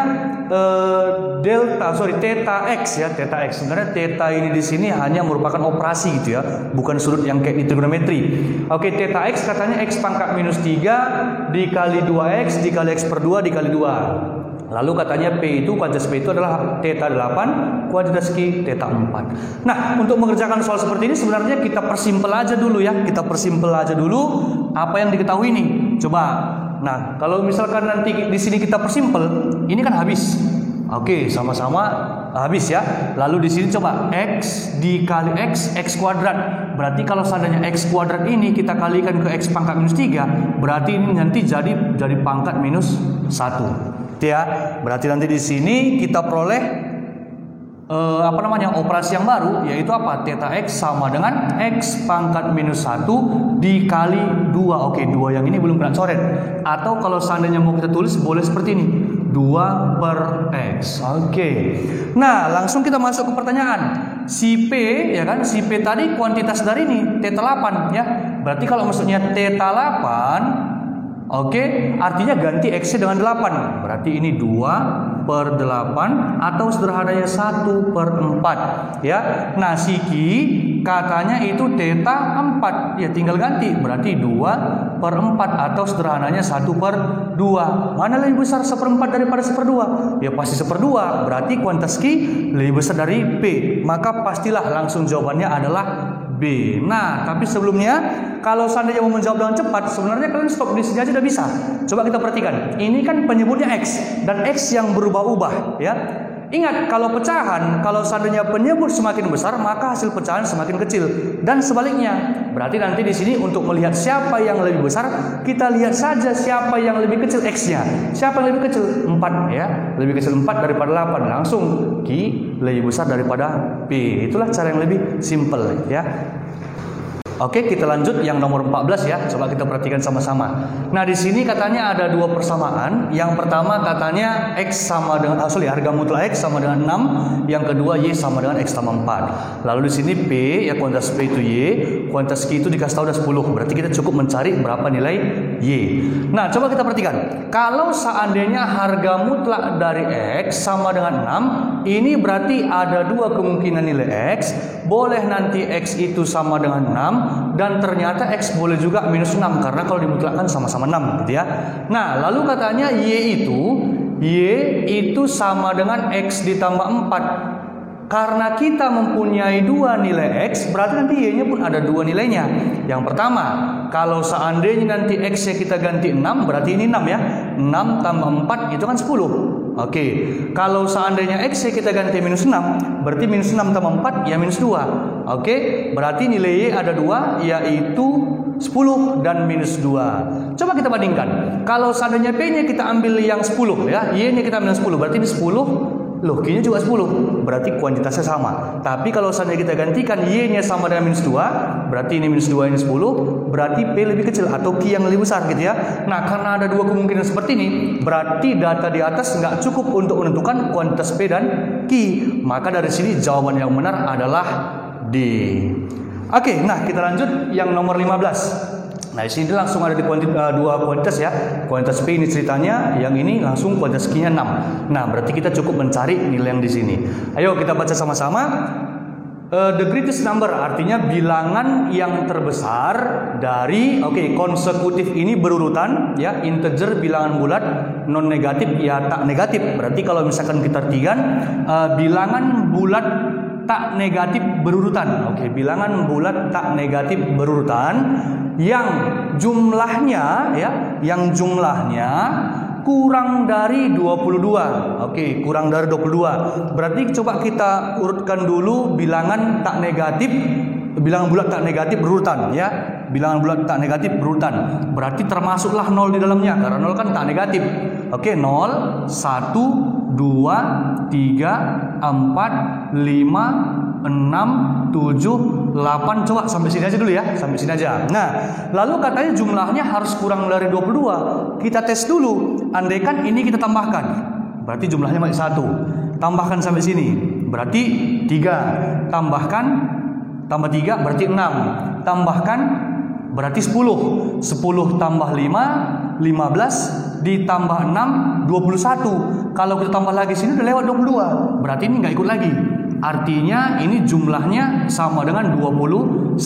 [SPEAKER 1] theta x ya, theta x. Sebenarnya theta ini di sini hanya merupakan operasi gitu ya, bukan sudut yang kayak di trigonometri. Oke, theta x katanya x pangkat -3 dikali 2x dikali x/2 dikali 2. Lalu katanya P itu, kuantitas P itu adalah theta 8, kuantitas Q theta 4. Nah, untuk mengerjakan soal seperti ini sebenarnya kita persimpel aja dulu ya. Kita persimpel aja dulu apa yang diketahui nih. Coba. Nah, kalau misalkan nanti di sini kita persimpel, ini kan habis. Oke, sama-sama habis ya. Lalu di sini coba x dikali x kuadrat. Berarti kalau seandainya x kuadrat ini kita kalikan ke x pangkat -3, berarti ini nanti jadi pangkat -1. Ya, berarti nanti di sini kita peroleh operasi yang baru, yaitu apa? Theta x sama dengan x pangkat -1 dikali 2. Oke, 2 yang ini belum kena coret. Atau kalau seandainya mau kita tulis boleh seperti ini, 2/x. Oke. Nah, langsung kita masuk ke pertanyaan. Si P ya kan, si P tadi kuantitas dari ini theta 8 ya. Berarti kalau maksudnya theta 8, oke, artinya ganti X-nya dengan 8. Berarti ini 2/8 atau sederhananya 1/4 ya. Nah, si Q katanya itu theta 4. Ya, tinggal ganti. Berarti 2/4 atau sederhananya 1/2. Mana lebih besar 1/4 daripada 1/2? Ya pasti 1/2. Berarti kuantitas Q lebih besar dari P. Maka pastilah langsung jawabannya adalah B. Nah, tapi sebelumnya kalau seandainya mau menjawab dengan cepat, sebenarnya kalian stop di sini aja udah bisa. Coba kita perhatikan. Ini kan penyebutnya X dan X yang berubah-ubah ya. Ingat, kalau pecahan, kalau seandainya penyebut semakin besar, maka hasil pecahan semakin kecil. Dan sebaliknya, berarti nanti di sini untuk melihat siapa yang lebih besar, kita lihat saja siapa yang lebih kecil X-nya. Siapa yang lebih kecil? 4 ya. Lebih kecil 4 daripada 8. Langsung Q lebih besar daripada P. Itulah cara yang lebih simple ya. Oke, kita lanjut yang nomor 14 ya. Coba kita perhatikan sama-sama. Nah, di sini katanya ada dua persamaan. Yang pertama katanya X sama dengan harga mutlak X sama dengan 6, yang kedua Y sama dengan X tambah 4. Lalu di sini P ya, kuantitas P itu Y, kuantitas Q itu dikasih tahu udah 10. Berarti kita cukup mencari berapa nilai Y. Nah, coba kita perhatikan. Kalau seandainya harga mutlak dari X sama dengan 6, ini berarti ada dua kemungkinan nilai X. Boleh nanti X itu sama dengan 6, dan ternyata X boleh juga minus 6, karena kalau dimutlakkan sama-sama 6 gitu ya. Nah, lalu katanya Y itu sama dengan X ditambah 4. Karena kita mempunyai dua nilai X, berarti nanti Y-nya pun ada dua nilainya. Yang pertama, kalau seandainya nanti X-nya kita ganti 6, berarti ini 6 ya. 6 tambah 4 itu kan 10. Oke, kalau seandainya X-nya kita ganti minus 6, berarti minus 6 tambah 4 ya minus 2. Oke, berarti nilai Y ada 2, yaitu 10 dan minus 2. Coba kita bandingkan. Kalau seandainya P-nya kita ambil yang 10 ya, Y-nya kita ambil 10, berarti ini 10. Loh, Q-nya juga 10, berarti kuantitasnya sama. Tapi kalau seandainya kita gantikan Y-nya sama dengan minus 2, berarti ini minus 2, ini 10, berarti P lebih kecil atau Q yang lebih besar gitu ya. Nah, karena ada dua kemungkinan seperti ini, berarti data di atas nggak cukup untuk menentukan kuantitas P dan Q. Maka dari sini jawaban yang benar adalah D. Oke, nah kita lanjut yang nomor 15. Nah, di sini langsung ada di dua kuantitas ya. Kuantitas P ini ceritanya, yang ini langsung kuantitas Q-nya 6. Nah, berarti kita cukup mencari nilai yang di sini. Ayo kita baca sama-sama. The greatest number artinya bilangan yang terbesar dari konsekutif ini berurutan ya, integer bilangan bulat, non negatif ya tak negatif. Berarti kalau misalkan kita artikan bilangan bulat tak negatif berurutan. Oke, bilangan bulat tak negatif berurutan yang jumlahnya kurang dari 22. Oke, kurang dari 22. Berarti coba kita urutkan dulu bilangan tak negatif, bilangan bulat tak negatif berurutan ya. Bilangan bulat tak negatif berurutan. Berarti termasuklah 0 di dalamnya, karena 0 kan tak negatif. Oke, 0, 1, 2, 3, 4, 5, 6, 7, 8. Coba sampai sini aja dulu ya, sampai sini aja. Nah, lalu katanya jumlahnya harus kurang dari 22. Kita tes dulu. Andaikan ini kita tambahkan, berarti jumlahnya masih 1. Tambahkan sampai sini, berarti 3. Tambahkan, tambah 3 berarti 6. Tambahkan berarti 10. 10 tambah 5, 15. Ditambah 6, 21. Kalau kita tambah lagi sini udah lewat 22. Berarti ini nggak ikut lagi. Artinya ini jumlahnya sama dengan 21.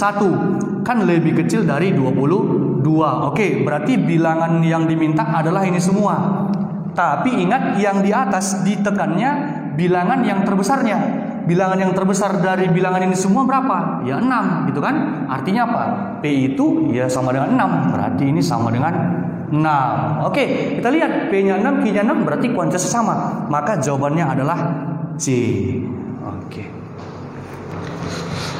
[SPEAKER 1] Kan lebih kecil dari 22. Oke, berarti bilangan yang diminta adalah ini semua. Tapi ingat, yang di atas ditekannya bilangan yang terbesarnya. Bilangan yang terbesar dari bilangan ini semua berapa? Ya 6 gitu kan. Artinya apa? P itu ya sama dengan 6. Berarti ini sama dengan 6. Oke, kita lihat P-nya 6, Q-nya 6, berarti kuantitasnya sama. Maka jawabannya adalah C.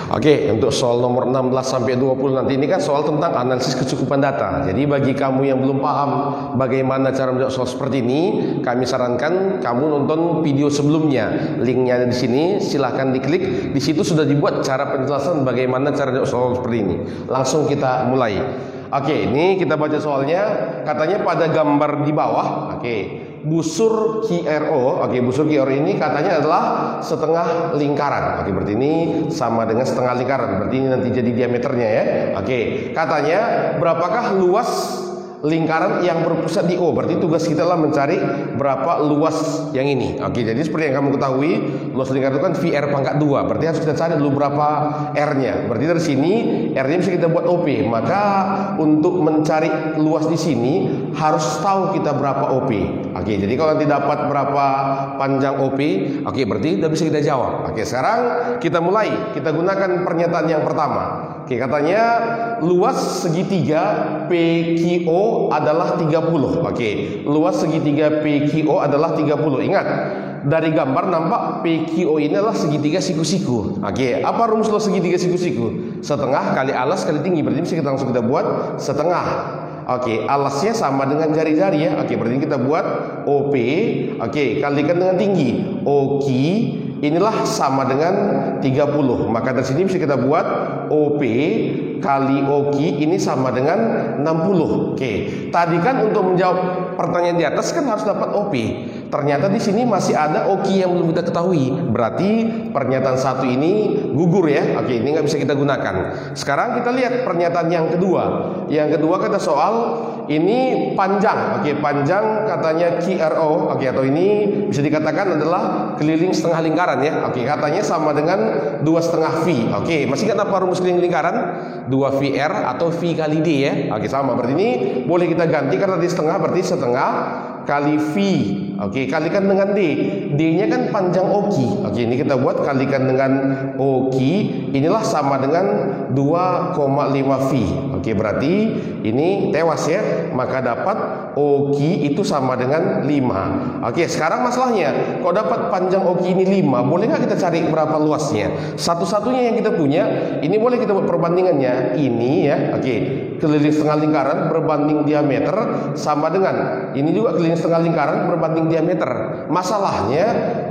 [SPEAKER 2] Oke, untuk soal nomor 16 sampai 20 nanti ini kan soal tentang analisis kecukupan data. Jadi bagi kamu yang belum paham bagaimana cara menjawab soal seperti ini, kami sarankan kamu nonton video sebelumnya. Linknya ada di sini, silahkan diklik. Di situ sudah dibuat cara penjelasan bagaimana cara menjawab soal seperti ini. Langsung kita mulai. Oke, ini kita baca soalnya. Katanya pada gambar di bawah, busur QRO. Busur QRO ini katanya adalah setengah lingkaran. Berarti ini sama dengan setengah lingkaran. Berarti ini nanti jadi diameternya ya. Katanya berapakah luas lingkaran yang berpusat di O? Berarti tugas kita lah mencari berapa luas yang ini. Jadi seperti yang kamu ketahui, luas lingkaran itu kan VR pangkat 2. Berarti harus kita cari dulu berapa R-nya. Berarti dari sini R-nya bisa kita buat OP. Maka untuk mencari luas di sini harus tahu kita berapa OP. Jadi kalau nanti dapat berapa panjang OP, berarti sudah bisa kita jawab. Sekarang kita mulai. Kita gunakan pernyataan yang pertama. Katanya luas segitiga PQO adalah 30. Luas segitiga PQO adalah 30. Ingat, dari gambar nampak PQO ini adalah segitiga siku-siku. Oke, apa rumus lo segitiga siku-siku? Setengah kali alas kali tinggi. Berarti bisa kita langsung kita buat setengah. Oke, alasnya sama dengan jari-jari ya. Oke, berarti kita buat OP. Oke, kalikan dengan tinggi. OQ inilah sama dengan 30. Maka dari sini bisa kita buat OP kali OQ ini sama dengan 60. Oke, tadi kan untuk menjawab pertanyaan di atas kan harus dapat OP. Ternyata di sini masih ada OQ yang belum kita ketahui. Berarti pernyataan satu ini gugur ya. Oke, ini nggak bisa kita gunakan. Sekarang kita lihat pernyataan yang kedua. Yang kedua kata soal ini panjang. Oke, panjang katanya QRO. Oke, atau ini bisa dikatakan adalah keliling setengah lingkaran ya. Oke, katanya sama dengan 2,5 V. Oke, masih ingat apa rumus keliling lingkaran? 2VR atau V kali D ya. Oke, sama. Berarti ini boleh kita ganti karena di setengah berarti setengah kali V. Oke, kalikan dengan D. D-nya kan panjang OQ. Oke, ini kita buat kalikan dengan OQ. Inilah sama dengan 2,5 V. Oke, berarti ini tewas ya. Maka dapat OQ itu sama dengan 5. Oke, sekarang masalahnya, kalau dapat panjang OQ ini 5, boleh nggak kita cari berapa luasnya? Satu-satunya yang kita punya, ini boleh kita buat perbandingannya. Ini ya, oke, keliling setengah lingkaran berbanding diameter sama dengan ini juga keliling setengah lingkaran berbanding diameter. Masalahnya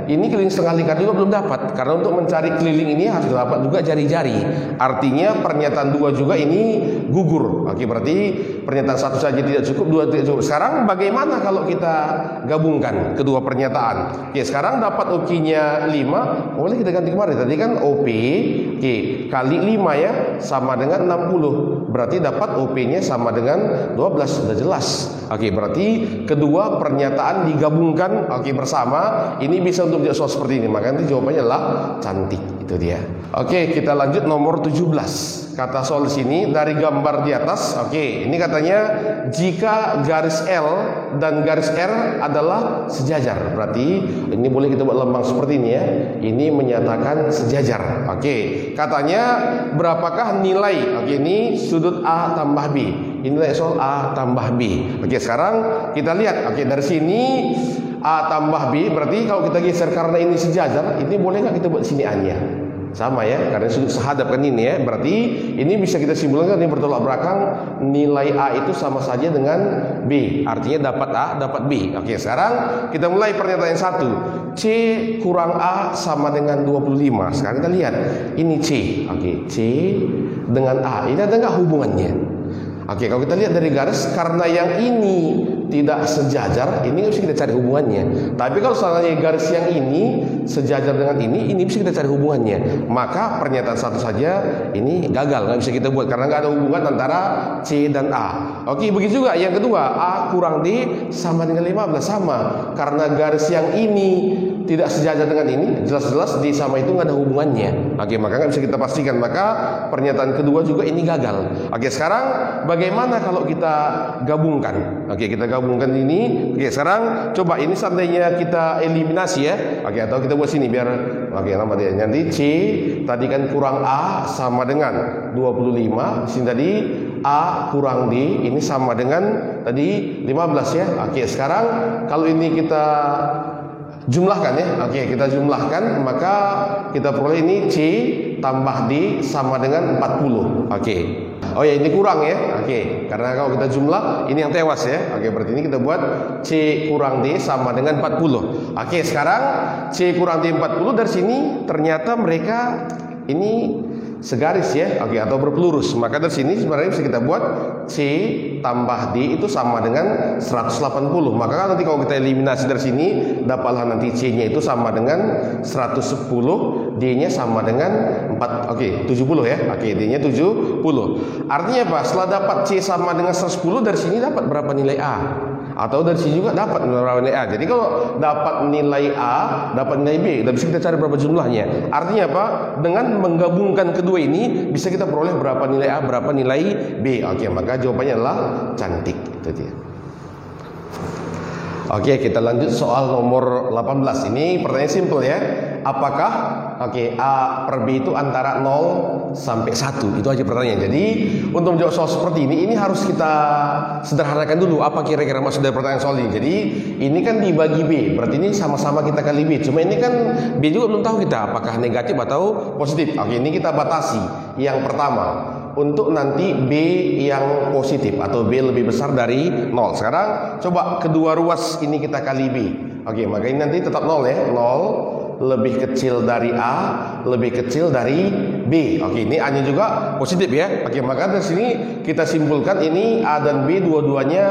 [SPEAKER 2] ini keliling setengah lingkaran juga belum dapat, karena untuk mencari keliling ini harus dapat juga jari-jari. Artinya pernyataan 2 juga ini gugur. Oke, berarti pernyataan 1 saja tidak cukup, 2 tidak cukup. Sekarang bagaimana kalau kita gabungkan kedua pernyataan? Oke, sekarang dapat OQ-nya 5, boleh kita ganti kemarin. Tadi kan OP oke, kali 5 ya sama dengan 60. Berarti dapat OP-nya sama dengan 12, sudah jelas. Oke, berarti kedua pernyataan digabungkan oke bersama. Ini bisa untuk menjawab soal seperti ini. Maka nanti jawabannya adalah cantik. Itu dia. Oke, kita lanjut nomor 17. Kata soal sini dari gambar di atas. Oke, ini katanya jika garis L dan garis R adalah sejajar. Berarti ini boleh kita buat lambang seperti ini ya. Ini menyatakan sejajar. Oke, katanya berapakah nilai? Oke, ini sudut A tambah B. Ini nilai soal A tambah B. Oke, sekarang kita lihat. Oke, dari sini A tambah B. Berarti kalau kita geser karena ini sejajar, ini boleh nggak kita buat sini A-nya? Sama ya, karena sudut sehadap kan ini ya. Berarti ini bisa kita simpulkan ini bertolak belakang. Nilai A itu sama saja dengan B. Artinya dapat A, dapat B. Oke, sekarang kita mulai pernyataan yang 1. C kurang A sama dengan 25. Sekarang kita lihat. Ini C. Oke, C dengan A. Ini ada nggak hubungannya? Oke, kalau kita lihat dari garis, karena yang ini tidak sejajar, ini bisa kita cari hubungannya. Tapi kalau seandainya garis yang ini sejajar dengan ini bisa kita cari hubungannya. Maka pernyataan 1 saja ini gagal, nggak bisa kita buat karena nggak ada hubungan antara C dan A. Oke, begitu juga yang kedua, A kurang D sama dengan 15, sama. Karena garis yang ini tidak sejajar dengan ini, jelas-jelas D sama itu nggak ada hubungannya. Oke, maka nggak bisa kita pastikan. Maka pernyataan kedua juga ini gagal. Oke, sekarang bagaimana kalau kita gabungkan? Oke, kita gabungkan ini. Oke, sekarang coba ini seandainya kita eliminasi ya. Oke, atau kita buat sini biar oke nama dia. Nanti C tadi kan kurang A sama dengan 25. Sini tadi A kurang D ini sama dengan tadi 15 ya. Oke, sekarang kalau ini kita jumlahkan ya. Oke, kita jumlahkan, maka kita peroleh ini C tambah D sama dengan 40. Oke. Oh ya, ini kurang ya. Oke, karena kalau kita jumlah ini yang tewas ya. Oke, berarti ini kita buat C kurang D sama dengan 40. Oke, sekarang C kurang D 40 dari sini ternyata mereka ini segaris ya. Oke, atau berpelurus. Maka dari sini sebenarnya bisa kita buat C tambah D itu sama dengan 180. Maka nanti kalau kita eliminasi dari sini dapatlah nanti C-nya itu sama dengan 110, D-nya sama dengan 4. Oke, 70 ya. Oke, D-nya 70. Artinya apa? Setelah dapat C sama dengan 110, dari sini dapat berapa nilai A? Atau dari sini juga dapat berapa nilai A. Jadi kalau dapat nilai A, dapat nilai B, dan bisa kita cari berapa jumlahnya. Artinya apa? Dengan menggabungkan kedua ini bisa kita peroleh berapa nilai A, berapa nilai B. Oke, maka jawabannya adalah cantik. Itu dia. Oke, kita lanjut soal nomor 18. Ini pertanyaan simpel ya. Apakah A per B itu antara 0 sampai 1? Itu aja pertanyaan. Jadi untuk menjawab soal seperti ini harus kita sederhanakan dulu apa kira-kira maksud dari pertanyaan soal ini. Jadi ini kan dibagi B, berarti ini sama-sama kita kali B. Cuma ini kan B juga belum tahu kita apakah negatif atau positif. Oke, ini kita batasi. Yang pertama, untuk nanti B yang positif atau B lebih besar dari 0. Sekarang coba kedua ruas ini kita kali B. Oke, maka ini nanti tetap 0 ya. 0 lebih kecil dari A, lebih kecil dari B. Oke, ini A-nya juga positif ya. Oke, maka dari sini kita simpulkan ini A dan B dua-duanya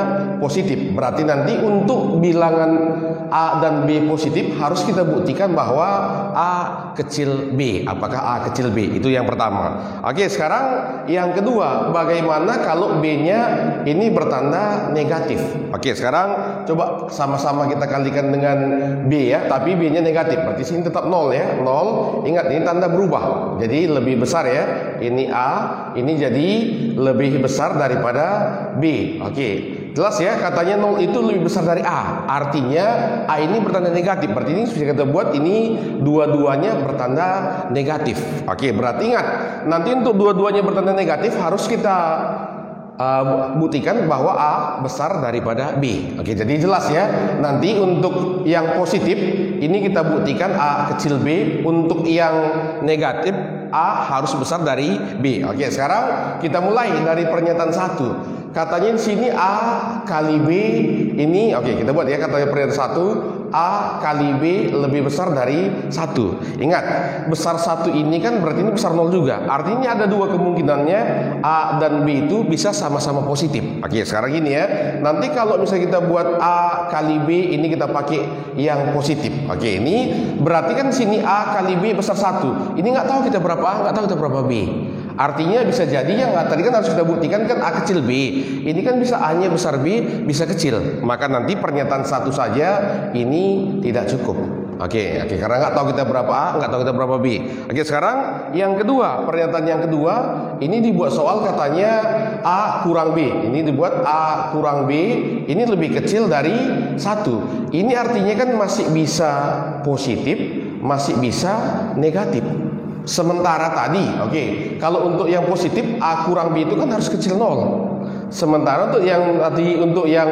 [SPEAKER 2] positif. Berarti nanti untuk bilangan A dan B positif harus kita buktikan bahwa A kecil B. Apakah A kecil B? Itu yang pertama. Oke, sekarang yang kedua, bagaimana kalau B-nya ini bertanda negatif? Oke, sekarang coba sama-sama kita kalikan dengan B ya, tapi B-nya negatif. Berarti sini tetap 0 ya. 0. Ingat, ini tanda berubah. Jadi lebih besar ya. Ini A, ini jadi lebih besar daripada B. Oke. Jelas ya, katanya 0 itu lebih besar dari A. Artinya A ini bertanda negatif. Berarti ini bisa kita buat ini dua-duanya bertanda negatif. Oke, berarti ingat, nanti untuk dua-duanya bertanda negatif harus kita buktikan bahwa A besar daripada B. Oke, jadi jelas ya. Nanti untuk yang positif ini kita buktikan A kecil B. Untuk yang negatif A harus besar dari B. Oke, sekarang kita mulai dari pernyataan 1. Katanya di sini A kali B ini, oke, kita buat ya katanya pernyataan 1. A kali B lebih besar dari 1. Ingat, besar 1 ini kan berarti ini besar 0 juga. Artinya ada dua kemungkinannya A dan B itu bisa sama-sama positif. Oke, sekarang gini ya. Nanti kalau misalnya kita buat A kali B ini kita pakai yang positif. Oke, ini berarti kan sini A kali B besar 1. Ini nggak tahu kita berapa A, nggak tahu kita berapa B. Artinya bisa jadi yang tadi kan harus kita buktikan kan A kecil B. Ini kan bisa A-nya besar B, bisa kecil. Maka nanti pernyataan 1 saja ini tidak cukup. Oke, karena nggak tahu kita berapa A, nggak tahu kita berapa B. Oke, sekarang yang kedua, pernyataan yang kedua ini dibuat soal katanya A kurang B. Ini dibuat A kurang B, ini lebih kecil dari 1. Ini artinya kan masih bisa positif, masih bisa negatif. Sementara tadi, kalau untuk yang positif A kurang B itu kan harus kecil 0. Sementara untuk yang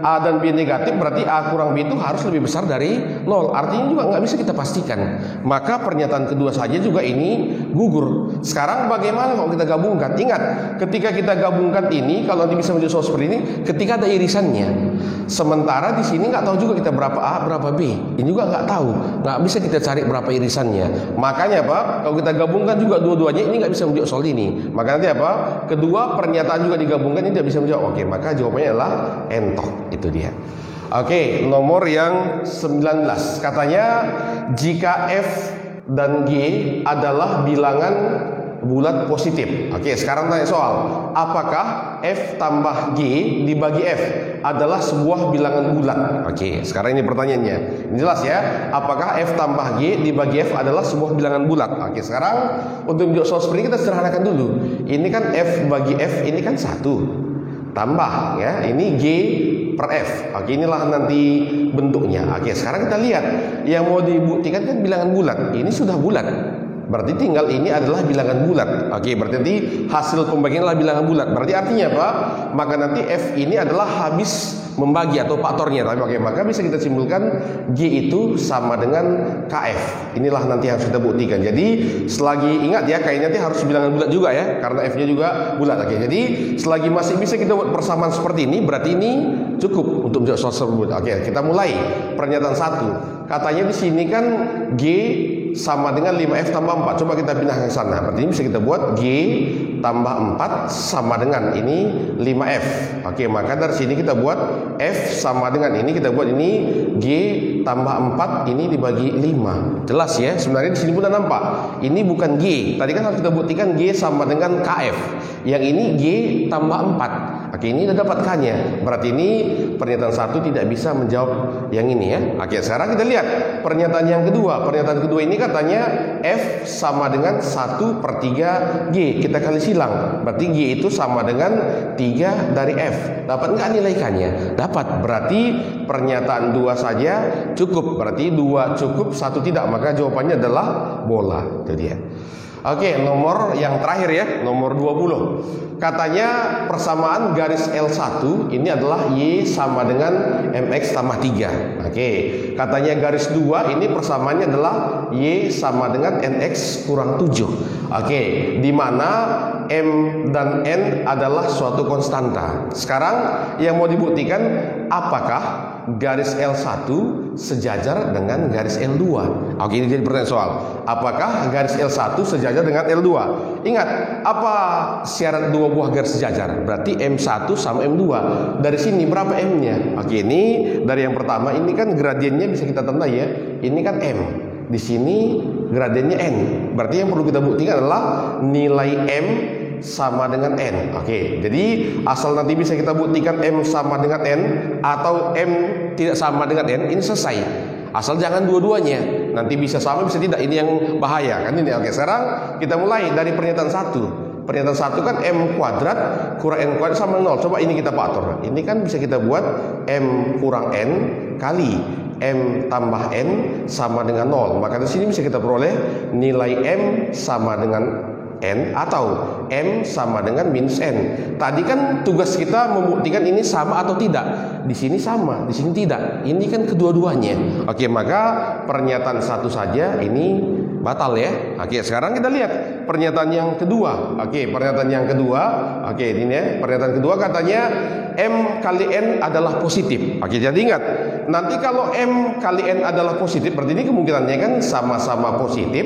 [SPEAKER 2] A dan B negatif berarti A kurang B itu harus lebih besar dari 0. Artinya juga nggak bisa kita pastikan. Maka pernyataan kedua saja juga ini gugur. Sekarang bagaimana kalau kita gabungkan? Ingat, ketika kita gabungkan ini, kalau nanti bisa menjadi soal seperti ini, ketika ada irisannya. Sementara di sini nggak tahu juga kita berapa A, berapa B. Ini juga nggak tahu. Nggak bisa kita cari berapa irisannya. Makanya apa? Kalau kita gabungkan juga dua-duanya ini nggak bisa menjawab soal ini. Maka nanti apa? Kedua pernyataan juga digabungkan ini tidak bisa menjawab. Maka jawabannya adalah entok. Itu dia. Nomor yang 19. Katanya jika F dan G adalah bilangan bulat positif. Sekarang tanya soal, apakah F tambah G dibagi F adalah sebuah bilangan bulat? Sekarang ini pertanyaannya. Ini jelas ya. Apakah F tambah G dibagi F adalah sebuah bilangan bulat? Sekarang untuk menjawab soal seperti ini kita sederhanakan dulu. Ini kan F bagi F ini kan 1. Tambah ya, ini G per F. Inilah nanti bentuknya. Sekarang kita lihat yang mau dibuktikan kan bilangan bulat. Ini sudah bulat. Berarti tinggal ini adalah bilangan bulat. Berarti nanti hasil pembagian adalah bilangan bulat. Berarti artinya apa? Maka nanti F ini adalah habis membagi atau faktornya. Maka bisa kita simpulkan G itu sama dengan KF. Inilah nanti yang harus kita buktikan. Jadi selagi ingat ya, kayaknya nanti harus bilangan bulat juga ya, karena F-nya juga bulat. Jadi selagi masih bisa kita buat persamaan seperti ini, berarti ini cukup untuk menjawab soal tersebut. Kita mulai pernyataan 1. Katanya di sini kan G sama dengan 5F tambah 4. Coba kita pindah ke sana. Berarti ini bisa kita buat G tambah 4 sama dengan ini 5F. Maka dari sini kita buat F sama dengan ini, kita buat ini G tambah 4 ini dibagi 5. Jelas ya? Sebenarnya di sini pun nampak. Ini bukan G. Tadi kan harus kita buktikan G sama dengan KF. Yang ini G tambah 4. Oke, ini sudah dapat K-nya. Berarti ini pernyataan satu tidak bisa menjawab yang ini ya. Oke, sekarang kita lihat pernyataan yang kedua. Pernyataan kedua ini katanya F sama dengan 1/3 G. Kita kali silang. Berarti G itu sama dengan 3 dari F. Dapat nggak nilai K-nya? Dapat. Berarti pernyataan 2 saja cukup. Berarti 2 cukup, 1 tidak. Maka jawabannya adalah bola. Itu dia. Oke, nomor yang terakhir ya, nomor 20. Katanya persamaan garis L1 ini adalah Y sama dengan MX tambah 3. Oke, katanya garis 2 ini persamaannya adalah Y sama dengan NX kurang 7. Oke, di mana M dan N adalah suatu konstanta. Sekarang yang mau dibuktikan apakah garis L1 sejajar dengan garis L2. Oke, ini jadi pertanyaan soal. Apakah garis L1 sejajar dengan L2? Ingat, apa syarat dua buah garis sejajar? Berarti M1 sama M2. Dari sini berapa M-nya? Oke, ini dari yang pertama, ini kan gradiennya bisa kita tandai ya. Ini kan M. Di sini gradiennya N. Berarti yang perlu kita buktikan adalah nilai M sama dengan N. Oke, jadi asal nanti bisa kita buktikan M sama dengan N atau M tidak sama dengan N, ini selesai. Asal jangan dua-duanya. Nanti bisa sama bisa tidak, ini yang bahaya kan ini. Oke, sekarang kita mulai dari pernyataan 1. Pernyataan 1 kan M kuadrat kurang N kuadrat sama 0. Coba ini kita atur. Ini kan bisa kita buat M kurang N kali M tambah N sama dengan 0. Maka di sini bisa kita peroleh nilai M sama dengan N atau M sama dengan minus N. Tadi kan tugas kita membuktikan ini sama atau tidak. Di sini sama, di sini tidak. Ini kan kedua-duanya. Oke, maka pernyataan 1 saja ini batal ya. Oke, sekarang kita lihat pernyataan yang kedua. Oke, pernyataan yang kedua. Oke, ini ya. Pernyataan kedua katanya M kali N adalah positif. Oke, jadi ingat, nanti kalau M kali N adalah positif, berarti ini kemungkinannya kan sama-sama positif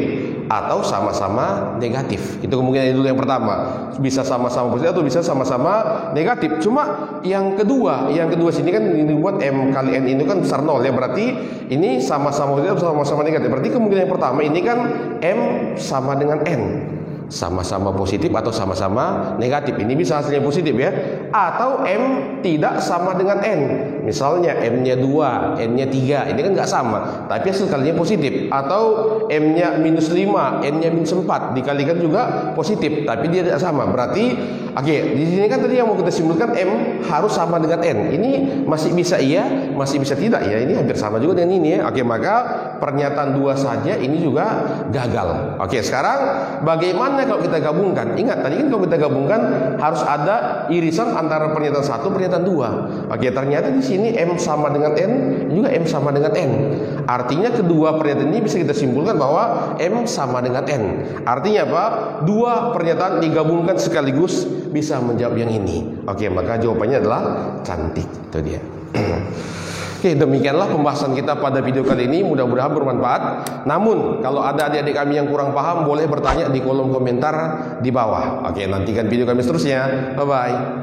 [SPEAKER 2] atau sama-sama negatif. Itu kemungkinan dulu yang pertama. Bisa sama-sama positif atau bisa sama-sama negatif. Cuma yang kedua sini kan ini buat M kali N ini kan besar 0 ya. Berarti ini sama-sama positif atau sama-sama negatif. Berarti kemungkinan yang pertama ini kan M sama dengan N. Sama-sama positif atau sama-sama negatif. Ini bisa hasilnya positif ya. Atau M tidak sama dengan N. Misalnya M-nya 2, N-nya 3. Ini kan nggak sama, tapi hasil kalinya positif. Atau M-nya minus 5, N-nya minus 4. Dikalikan juga positif, tapi dia tidak sama. Berarti, oke, di sini kan tadi yang mau kita simpulkan M harus sama dengan N. Ini masih bisa iya, masih bisa tidak ya. Ini hampir sama juga dengan ini ya. Oke, maka pernyataan 2 saja ini juga gagal. Oke, sekarang bagaimana kalau kita gabungkan? Ingat tadi kan kalau kita gabungkan harus ada irisan antara pernyataan 1 pernyataan 2. Oke, ternyata di sini M sama dengan N juga M sama dengan N. Artinya kedua pernyataan ini bisa kita simpulkan bahwa M sama dengan N. Artinya apa? Dua pernyataan digabungkan sekaligus bisa menjawab yang ini. Oke, maka jawabannya adalah cantik. Itu dia. Oke, demikianlah pembahasan kita pada video kali ini. Mudah-mudahan bermanfaat. Namun, kalau ada adik-adik kami yang kurang paham, boleh bertanya di kolom komentar di bawah. Oke, nantikan video kami seterusnya. Bye-bye.